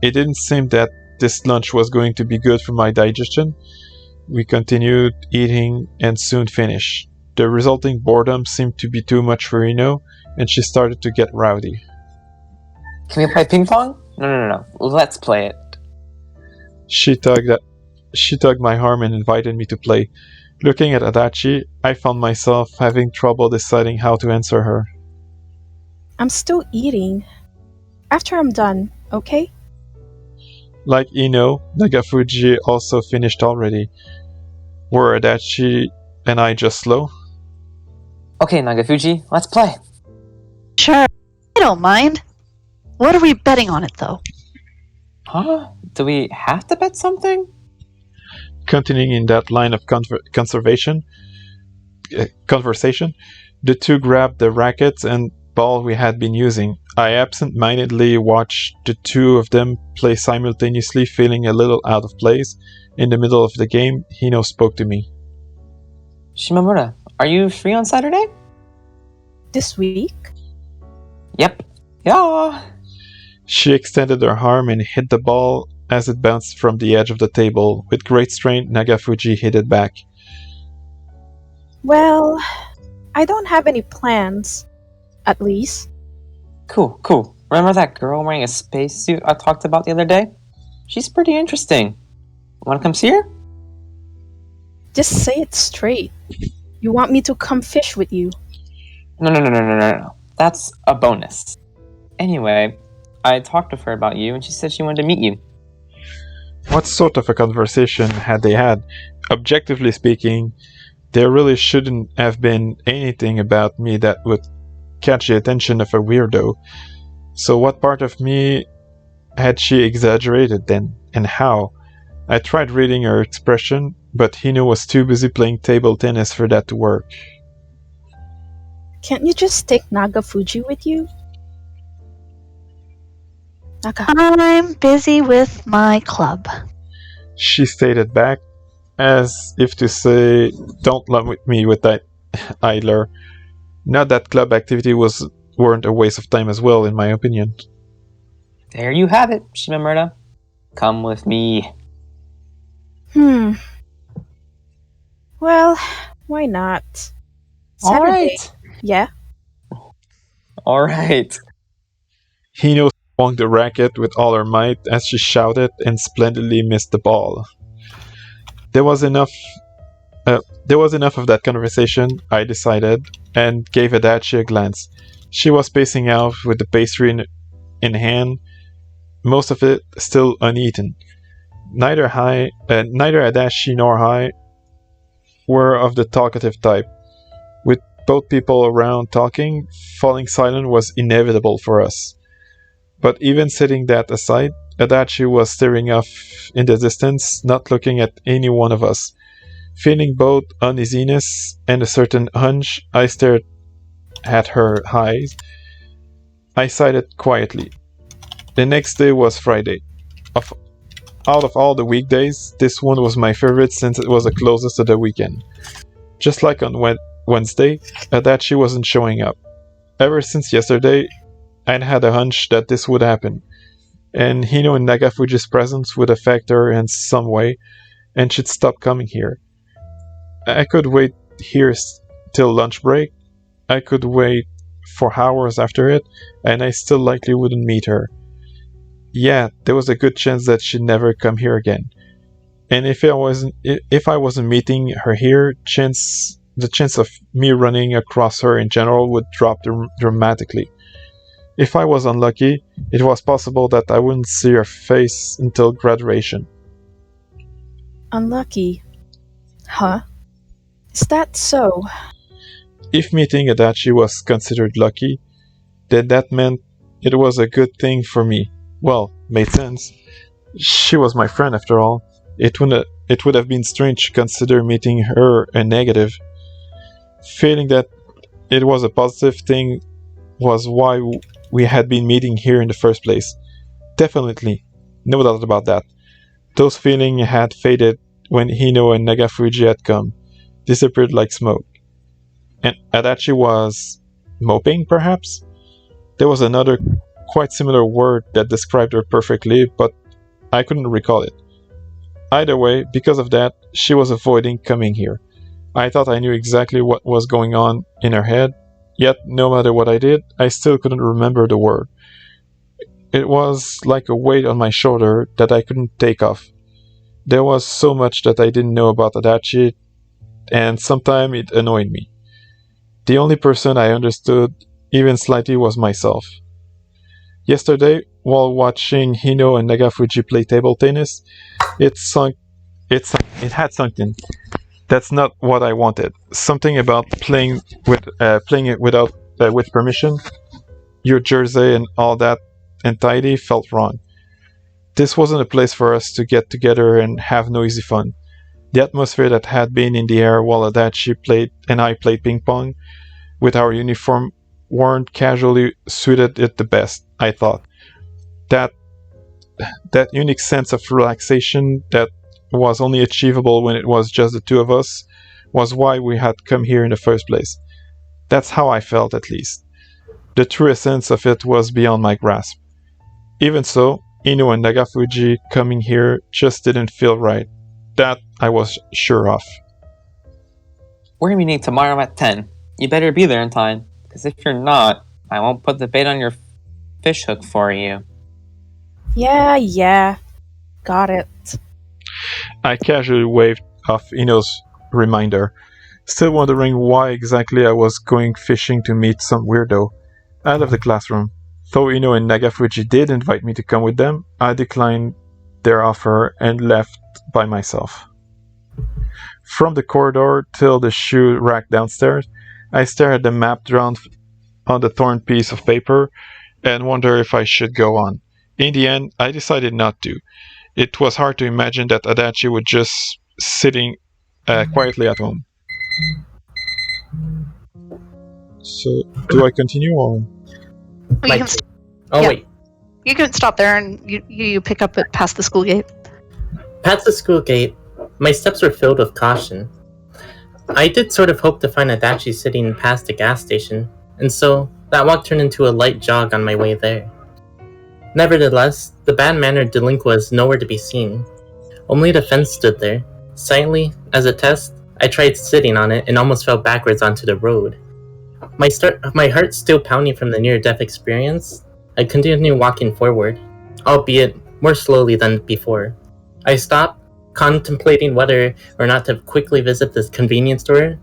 [SPEAKER 5] It didn't seem that this lunch was going to be good for my digestion. We continued eating and soon finished. The resulting boredom seemed to be too much for Hino, and she started to get rowdy.
[SPEAKER 3] Can we play ping pong? No. Let's play it.
[SPEAKER 5] She tugged my arm and invited me to play. Looking at Adachi, I found myself having trouble deciding how to answer her.
[SPEAKER 1] I'm still eating. After I'm done, okay?
[SPEAKER 5] Like Hino, Nagafuji also finished already. Were Adachi and I just slow?
[SPEAKER 3] Okay, Nagafuji, let's play.
[SPEAKER 2] Sure, I don't mind. What are we betting on it, though?
[SPEAKER 3] Huh? Do we have to bet something?
[SPEAKER 5] Continuing in that line of conversation, the two grabbed the rackets and ball we had been using. I absent-mindedly watched the two of them play simultaneously, feeling a little out of place. In the middle of the game, Hino spoke to me.
[SPEAKER 3] Shimamura, are you free on Saturday?
[SPEAKER 1] This week?
[SPEAKER 3] Yep. Yeah.
[SPEAKER 5] She extended her arm and hit the ball as it bounced from the edge of the table. With great strength, Nagafuji hit it back.
[SPEAKER 1] Well, I don't have any plans, at least.
[SPEAKER 3] Cool. Remember that girl wearing a spacesuit I talked about the other day? She's pretty interesting. Wanna come see her?
[SPEAKER 1] Just say it straight. You want me to come fish with you?
[SPEAKER 3] No. That's a bonus. Anyway, I talked with her about you, and she said she wanted to meet you.
[SPEAKER 5] What sort of a conversation had they had? Objectively speaking, there really shouldn't have been anything about me that would catch the attention of a weirdo. So what part of me had she exaggerated then, and how? I tried reading her expression, but Hino was too busy playing table tennis for that to work.
[SPEAKER 1] Can't you just take Nagafuji with you? Naga.
[SPEAKER 2] I'm busy with my club.
[SPEAKER 5] She stated back, as if to say, don't lump me with that idler. Not that club activity weren't a waste of time as well, in my opinion.
[SPEAKER 3] There you have it, Shimamura. Come with me.
[SPEAKER 1] Well, why not?
[SPEAKER 3] All
[SPEAKER 1] Saturday.
[SPEAKER 3] right.
[SPEAKER 1] Yeah.
[SPEAKER 3] All right.
[SPEAKER 5] Hino swung the racket with all her might as she shouted and splendidly missed the ball. There was enough of that conversation, I decided, and gave Adachi a glance. She was pacing out with the pastry in hand, most of it still uneaten. Neither Adachi nor I were of the talkative type. With both people around talking, falling silent was inevitable for us. But even setting that aside, Adachi was staring off in the distance, not looking at any one of us. Feeling both uneasiness and a certain hunch, I stared at her eyes. I sighed quietly. The next day was Friday. Out of all the weekdays, this one was my favorite since it was the closest to the weekend. Just like on Wednesday, Adachi wasn't showing up. Ever since yesterday, I'd had a hunch that this would happen, and Hino and Nagafuji's presence would affect her in some way, and she'd stop coming here. I could wait here till lunch break, I could wait for hours after it, and I still likely wouldn't meet her. Yeah, there was a good chance that she'd never come here again. And if I wasn't meeting her here, the chance of me running across her in general would drop dramatically. If I was unlucky, it was possible that I wouldn't see her face until graduation.
[SPEAKER 1] Unlucky. Huh? Is that so?
[SPEAKER 5] If meeting Adachi was considered lucky, then that meant it was a good thing for me. Well, made sense. She was my friend after all. It would have been strange to consider meeting her a negative. Feeling that it was a positive thing was why we had been meeting here in the first place. Definitely, no doubt about that. Those feelings had faded when Hino and Nagafuji had come, disappeared like smoke. And Adachi was moping, perhaps? There was another quite similar word that described her perfectly, but I couldn't recall it. Either way, because of that, she was avoiding coming here. I thought I knew exactly what was going on in her head, yet no matter what I did, I still couldn't remember the word. It was like a weight on my shoulder that I couldn't take off. There was so much that I didn't know about Adachi, and sometimes it annoyed me. The only person I understood, even slightly, was myself. Yesterday, while watching Hino and Nagafuji play table tennis, it had sunk in. That's not what I wanted. Something about playing it without with permission, your jersey and all that, and tidy felt wrong. This wasn't a place for us to get together and have noisy fun. The atmosphere that had been in the air while Adachi played and I played ping pong, with our uniform, weren't casually suited it the best, I thought. That unique sense of relaxation that was only achievable when it was just the two of us was why we had come here in the first place. That's how I felt, at least. The true essence of it was beyond my grasp. Even so, Hino and Nagafuji coming here just didn't feel right. That I was sure of.
[SPEAKER 3] We're meeting tomorrow at 10. You better be there in time, because if you're not, I won't put the bait on your fish hook for you.
[SPEAKER 1] Yeah. Got it.
[SPEAKER 5] I casually waved off Hino's reminder, still wondering why exactly I was going fishing to meet some weirdo. Out of the classroom. Though Hino and Nagafuji did invite me to come with them, I declined their offer and left by myself. From the corridor till the shoe rack downstairs, I stare at the map drawn on the torn piece of paper and wonder if I should go on. In the end, I decided not to. It was hard to imagine that Adachi would just sitting quietly at home. So, do I continue or?
[SPEAKER 2] You can,
[SPEAKER 4] Oh,
[SPEAKER 2] yeah.
[SPEAKER 4] wait.
[SPEAKER 2] you can stop there and you pick up it past the school gate.
[SPEAKER 4] Past the school gate, my steps were filled with caution. I did sort of hope to find Adachi sitting past the gas station, and so that walk turned into a light jog on my way there. Nevertheless, the bad-mannered delinquent was nowhere to be seen. Only the fence stood there. Silently, as a test, I tried sitting on it and almost fell backwards onto the road. My heart still pounding from the near-death experience, I continued walking forward, albeit more slowly than before. I stopped, contemplating whether or not to quickly visit this convenience store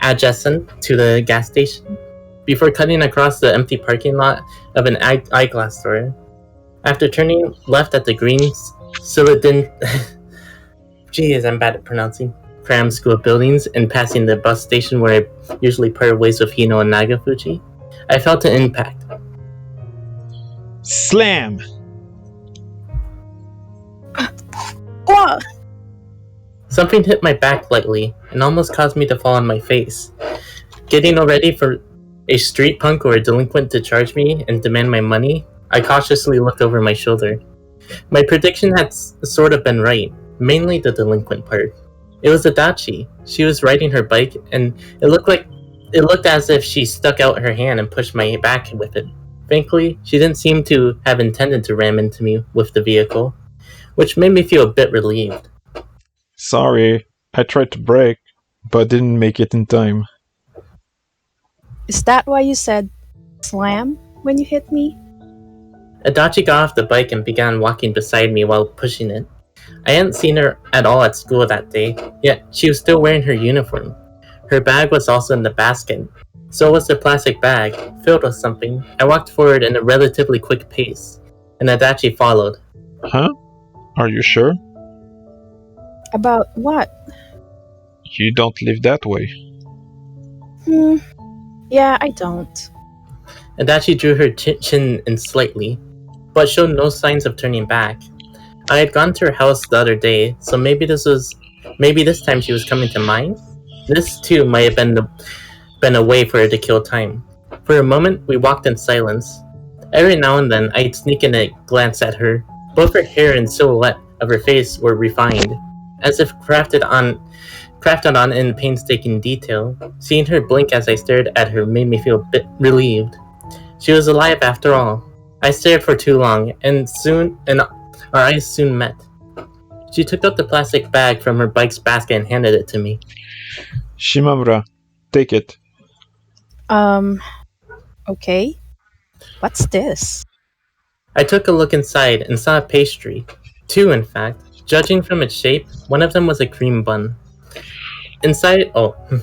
[SPEAKER 4] adjacent to the gas station, before cutting across the empty parking lot of an eyeglass store. After turning left at the green Siladin... Jeez, I'm bad at pronouncing. Cram school buildings and passing the bus station where I usually part ways with Hino and Nagafuji, I felt an impact.
[SPEAKER 5] Slam!
[SPEAKER 1] Whoa!
[SPEAKER 4] Something hit my back lightly and almost caused me to fall on my face. Getting all ready for a street punk or a delinquent to charge me and demand my money, I cautiously looked over my shoulder. My prediction had sort of been right, mainly the delinquent part. It was Adachi. She was riding her bike, and it looked as if she stuck out her hand and pushed my back with it. Frankly, she didn't seem to have intended to ram into me with the vehicle, which made me feel a bit relieved.
[SPEAKER 5] Sorry, I tried to brake, but didn't make it in time.
[SPEAKER 1] Is that why you said slam when you hit me?
[SPEAKER 4] Adachi got off the bike and began walking beside me while pushing it. I hadn't seen her at all at school that day, yet she was still wearing her uniform. Her bag was also in the basket. So was the plastic bag, filled with something. I walked forward in a relatively quick pace, and Adachi followed.
[SPEAKER 5] Huh? Are you sure?
[SPEAKER 1] About what?
[SPEAKER 5] You don't live that way.
[SPEAKER 1] Yeah, I don't.
[SPEAKER 4] Adachi drew her chin in slightly, but showed no signs of turning back. I had gone to her house the other day, so maybe this time she was coming to mine? This too might have been a way for her to kill time. For a moment, we walked in silence. Every now and then, I'd sneak in a glance at her. Both her hair and silhouette of her face were refined, as if crafted on in painstaking detail. Seeing her blink as I stared at her made me feel a bit relieved. She was alive after all. I stared for too long, and our eyes soon met. She took out the plastic bag from her bike's basket and handed it to me.
[SPEAKER 5] Shimamura, take it.
[SPEAKER 1] Okay. What's this?
[SPEAKER 4] I took a look inside and saw a pastry. Two, in fact. Judging from its shape, one of them was a cream bun. Inside, the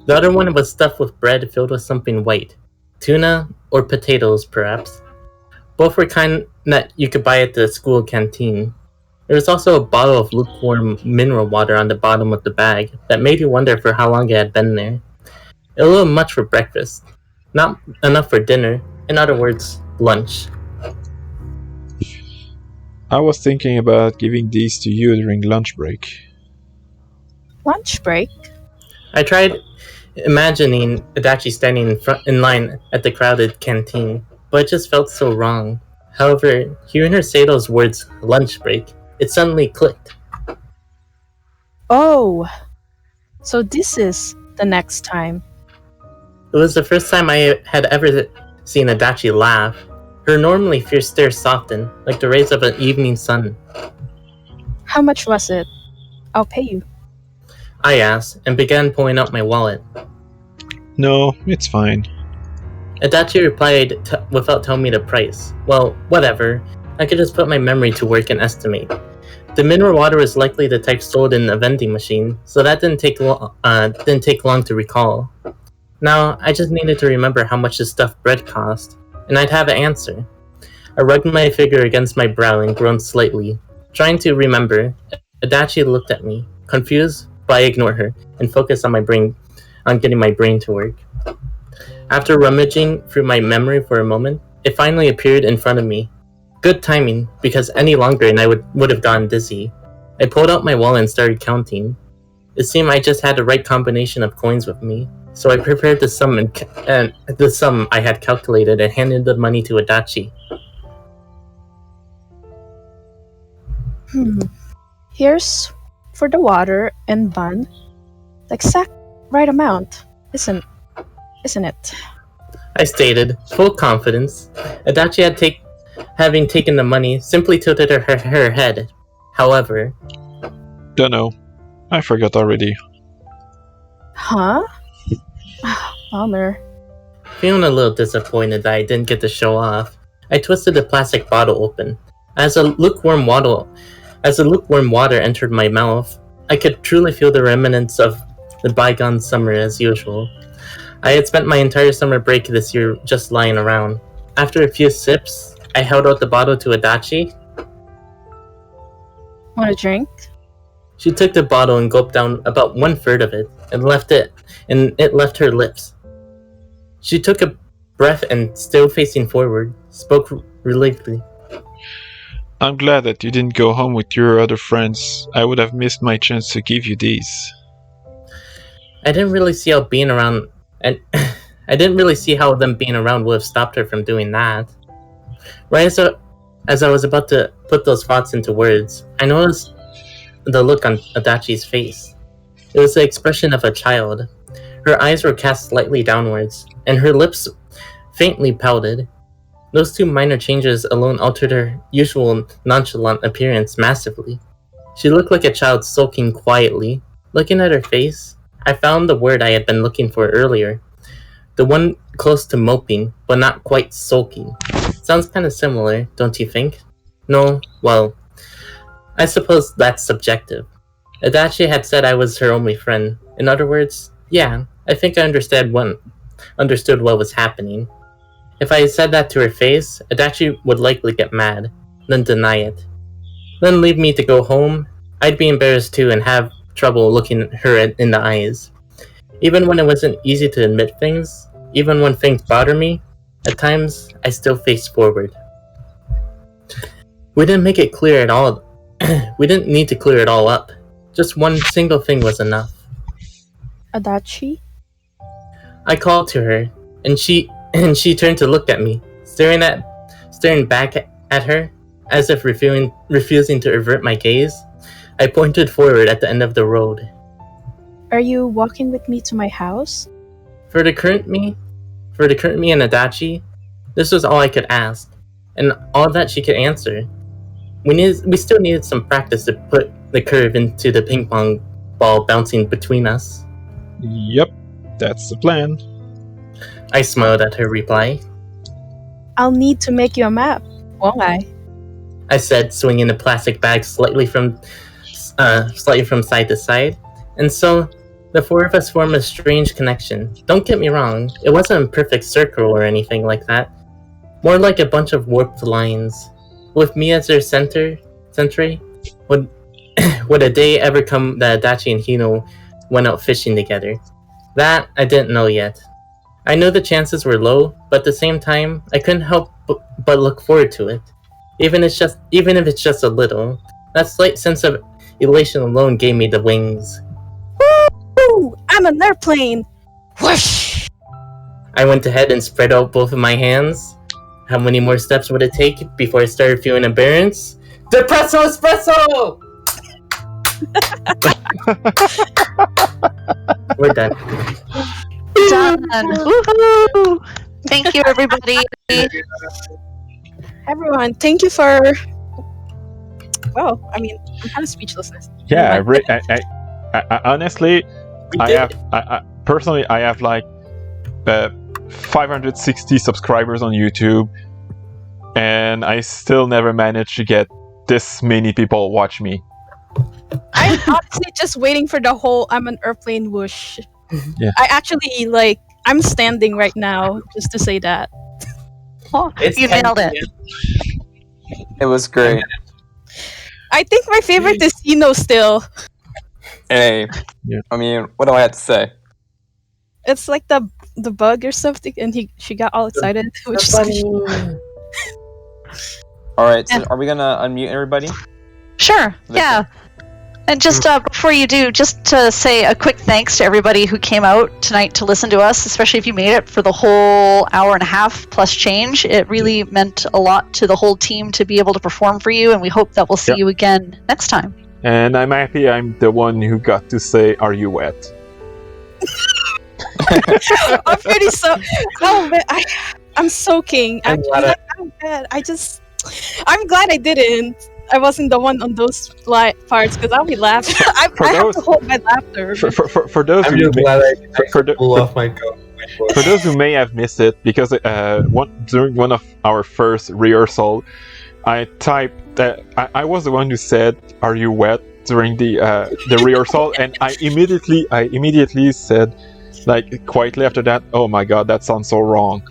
[SPEAKER 4] other one was stuffed with bread filled with something white. Tuna or potatoes, perhaps. Both were kind that you could buy at the school canteen. There was also a bottle of lukewarm mineral water on the bottom of the bag that made you wonder for how long it had been there. A little much for breakfast. Not enough for dinner. In other words, lunch.
[SPEAKER 5] I was thinking about giving these to you during lunch break.
[SPEAKER 1] Lunch break?
[SPEAKER 4] I tried imagining Adachi standing in line at the crowded canteen, but it just felt so wrong. However, hearing her say those words, lunch break, it suddenly clicked.
[SPEAKER 1] Oh, so this is the next time.
[SPEAKER 4] It was the first time I had ever seen Adachi laugh. Her normally fierce stare softened, like the rays of an evening sun.
[SPEAKER 1] How much was it? I'll pay you.
[SPEAKER 4] I asked, and began pulling out my wallet.
[SPEAKER 5] No, it's fine.
[SPEAKER 4] Adachi replied without telling me the price. Well, whatever. I could just put my memory to work and estimate. The mineral water was likely the type sold in a vending machine, so that didn't take long to recall. Now, I just needed to remember how much the stuffed bread cost. and I'd have an answer. I rubbed my finger against my brow and groaned slightly. Trying to remember, Adachi looked at me, confused, but I ignored her and focused on getting my brain to work. After rummaging through my memory for a moment, it finally appeared in front of me. Good timing, because any longer and I would have gone dizzy. I pulled out my wallet and started counting. It seemed I just had the right combination of coins with me, so I prepared the sum and the sum I had calculated and handed the money to Adachi.
[SPEAKER 1] Here's for the water and bun. The exact right amount, isn't it?
[SPEAKER 4] I stated, full confidence. Adachi having taken the money, simply tilted her head. However...
[SPEAKER 5] Dunno. I forgot already.
[SPEAKER 1] Huh? Bummer.
[SPEAKER 4] Feeling a little disappointed that I didn't get to show off, I twisted the plastic bottle open. As a lukewarm water entered my mouth, I could truly feel the remnants of the bygone summer as usual. I had spent my entire summer break this year just lying around. After a few sips, I held out the bottle to Adachi.
[SPEAKER 1] Want a drink?
[SPEAKER 4] She took the bottle and gulped down about 1/3 of it, and it left her lips. She took a breath and, still facing forward, spoke religiously.
[SPEAKER 5] I'm glad that you didn't go home with your other friends. I would have missed my chance to give you these.
[SPEAKER 4] I didn't really see how being around and I didn't really see how them being around would have stopped her from doing that. Right as I was about to put those thoughts into words, I noticed the look on Adachi's face. It was the expression of a child. Her eyes were cast slightly downwards, and her lips faintly pouted. Those two minor changes alone altered her usual nonchalant appearance massively. She looked like a child sulking quietly. Looking at her face, I found the word I had been looking for earlier. The one close to moping, but not quite sulking. Sounds kind of similar, don't you think? No, well, I suppose that's subjective. Adachi had said I was her only friend. In other words, yeah, I think I understood what was happening. If I had said that to her face, Adachi would likely get mad, then deny it. Then leave me to go home. I'd be embarrassed too and have trouble looking her in the eyes. Even when it wasn't easy to admit things, even when things bother me, at times I still face forward. We didn't make it clear at all. We didn't need to clear it all up. Just one single thing was enough.
[SPEAKER 1] Adachi?
[SPEAKER 4] I called to her, and she turned to look at me, staring back at her, as if refusing to avert my gaze. I pointed forward at the end of the road.
[SPEAKER 1] Are you walking with me to my house?
[SPEAKER 4] For the current me and Adachi, this was all I could ask, and all that she could answer. We still needed some practice to put the curve into the ping pong ball bouncing between us.
[SPEAKER 5] Yep, that's the plan.
[SPEAKER 4] I smiled at her reply.
[SPEAKER 1] I'll need to make you a map, won't I?
[SPEAKER 4] I said, swinging the plastic bag slightly from side to side. And so, the four of us formed a strange connection. Don't get me wrong, it wasn't a perfect circle or anything like that. More like a bunch of warped lines. With me as their sentry, would a day ever come that Adachi and Hino went out fishing together? That I didn't know yet. I knew the chances were low, but at the same time, I couldn't help but look forward to it. Even if it's just a little. That slight sense of elation alone gave me the wings.
[SPEAKER 1] Woo! I'm an airplane! Whoosh!
[SPEAKER 4] I went ahead and spread out both of my hands. How many more steps would it take before I started feeling embarrassed? Depresso espresso! We're done.
[SPEAKER 2] Done. Woohoo! Thank you, everybody.
[SPEAKER 1] Everyone, thank you for... Well, I mean, I'm kind of speechless.
[SPEAKER 5] Yeah, I honestly, personally, I have like 560 subscribers on YouTube, and I still never managed to get this many people watch me.
[SPEAKER 1] I'm honestly just waiting for the whole I'm an airplane whoosh.
[SPEAKER 5] Yeah.
[SPEAKER 1] I actually, I'm standing right now just to say that.
[SPEAKER 4] It's
[SPEAKER 2] You nailed it.
[SPEAKER 3] It was great.
[SPEAKER 1] I think my favorite is Hino still.
[SPEAKER 3] Hey,
[SPEAKER 5] Yeah.
[SPEAKER 3] I mean, what do I have to say?
[SPEAKER 1] It's like the bug or something, and she got all excited, which is
[SPEAKER 3] All right, so are we gonna unmute everybody?
[SPEAKER 2] Sure. Yeah. And just before you do, just to say a quick thanks to everybody who came out tonight to listen to us, especially if you made it for the whole hour and a half plus change. It really meant a lot to the whole team to be able to perform for you, and we hope that we'll see you again next time.
[SPEAKER 5] And I'm happy I'm the one who got to say, "Are you wet?"
[SPEAKER 1] I'm pretty Oh man, I'm soaking.
[SPEAKER 4] I'm
[SPEAKER 1] Actually,
[SPEAKER 4] glad
[SPEAKER 1] I'm bad. I'm glad I didn't. I wasn't the one on those parts because I'll be laughing. I have to hold my laughter.
[SPEAKER 5] For those
[SPEAKER 6] I'm
[SPEAKER 5] who
[SPEAKER 6] just glad
[SPEAKER 5] for
[SPEAKER 6] I pull off my coat.
[SPEAKER 5] for those who may have missed it, because during one of our first rehearsal, I typed that I was the one who said, "Are you wet?" during the rehearsal, and I immediately said, like quietly after that, "Oh my god, that sounds so wrong."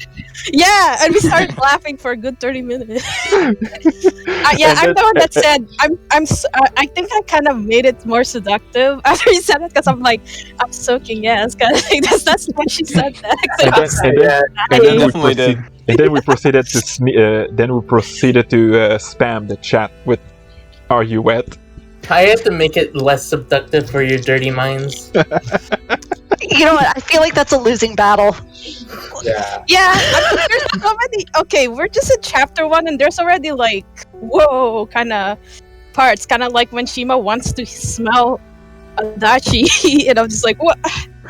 [SPEAKER 1] Yeah, and we started laughing for a good 30 minutes. I'm the one that said I think I kind of made it more seductive after you said it because I'm like, I'm soaking, yes, kind of thing. That's why she said that.
[SPEAKER 5] And then we proceeded to spam the chat with, "Are you wet?"
[SPEAKER 4] I have to make it less seductive for your dirty minds.
[SPEAKER 2] You know what? I feel like that's a losing battle.
[SPEAKER 1] Yeah, I mean, there's already okay. We're just in chapter 1, and there's already like whoa kind of parts, kind of like when Shima wants to smell Adachi, and I'm just like, what?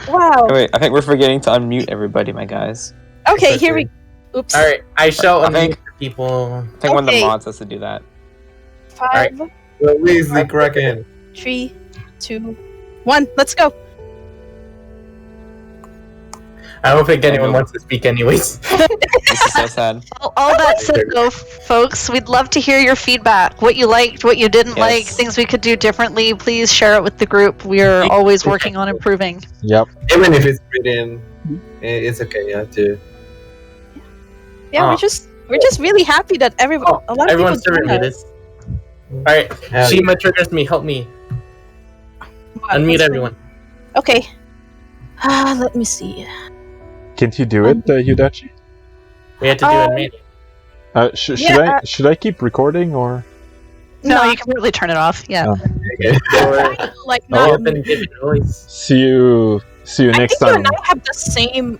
[SPEAKER 1] Wow.
[SPEAKER 3] Wait, I think we're forgetting to unmute everybody, my guys.
[SPEAKER 1] Okay, here we. Oops.
[SPEAKER 4] All right, I shall
[SPEAKER 3] I think-
[SPEAKER 4] unmute people.
[SPEAKER 3] I think one of the
[SPEAKER 1] Okay.
[SPEAKER 3] mods has to do that.
[SPEAKER 1] 5,
[SPEAKER 6] Release the Kraken.
[SPEAKER 1] 3, 2, 1. Let's go.
[SPEAKER 4] I don't think anyone wants to speak anyways.
[SPEAKER 3] This is so sad.
[SPEAKER 2] All that said, though, folks, we'd love to hear your feedback. What you liked, what you didn't like, things we could do differently. Please share it with the group. We're always working on improving.
[SPEAKER 5] Yep.
[SPEAKER 6] Even if it's written, it's okay. You have to.
[SPEAKER 1] Yeah, we're just really happy that a lot of
[SPEAKER 4] Everyone's
[SPEAKER 1] people joined
[SPEAKER 4] muted.
[SPEAKER 1] us.
[SPEAKER 4] Alright, ShimaTriggersMe, help me. Unmute everyone.
[SPEAKER 1] Okay. Let me see.
[SPEAKER 5] Can't you do it, Yudachi?
[SPEAKER 4] We had to do unmute.
[SPEAKER 5] Should I keep recording or?
[SPEAKER 2] No, you can really turn it off. Yeah.
[SPEAKER 1] Like
[SPEAKER 4] Oh,
[SPEAKER 1] not.
[SPEAKER 4] give it voice.
[SPEAKER 5] See you
[SPEAKER 1] I
[SPEAKER 5] next
[SPEAKER 1] think you
[SPEAKER 5] time.
[SPEAKER 1] and I have the same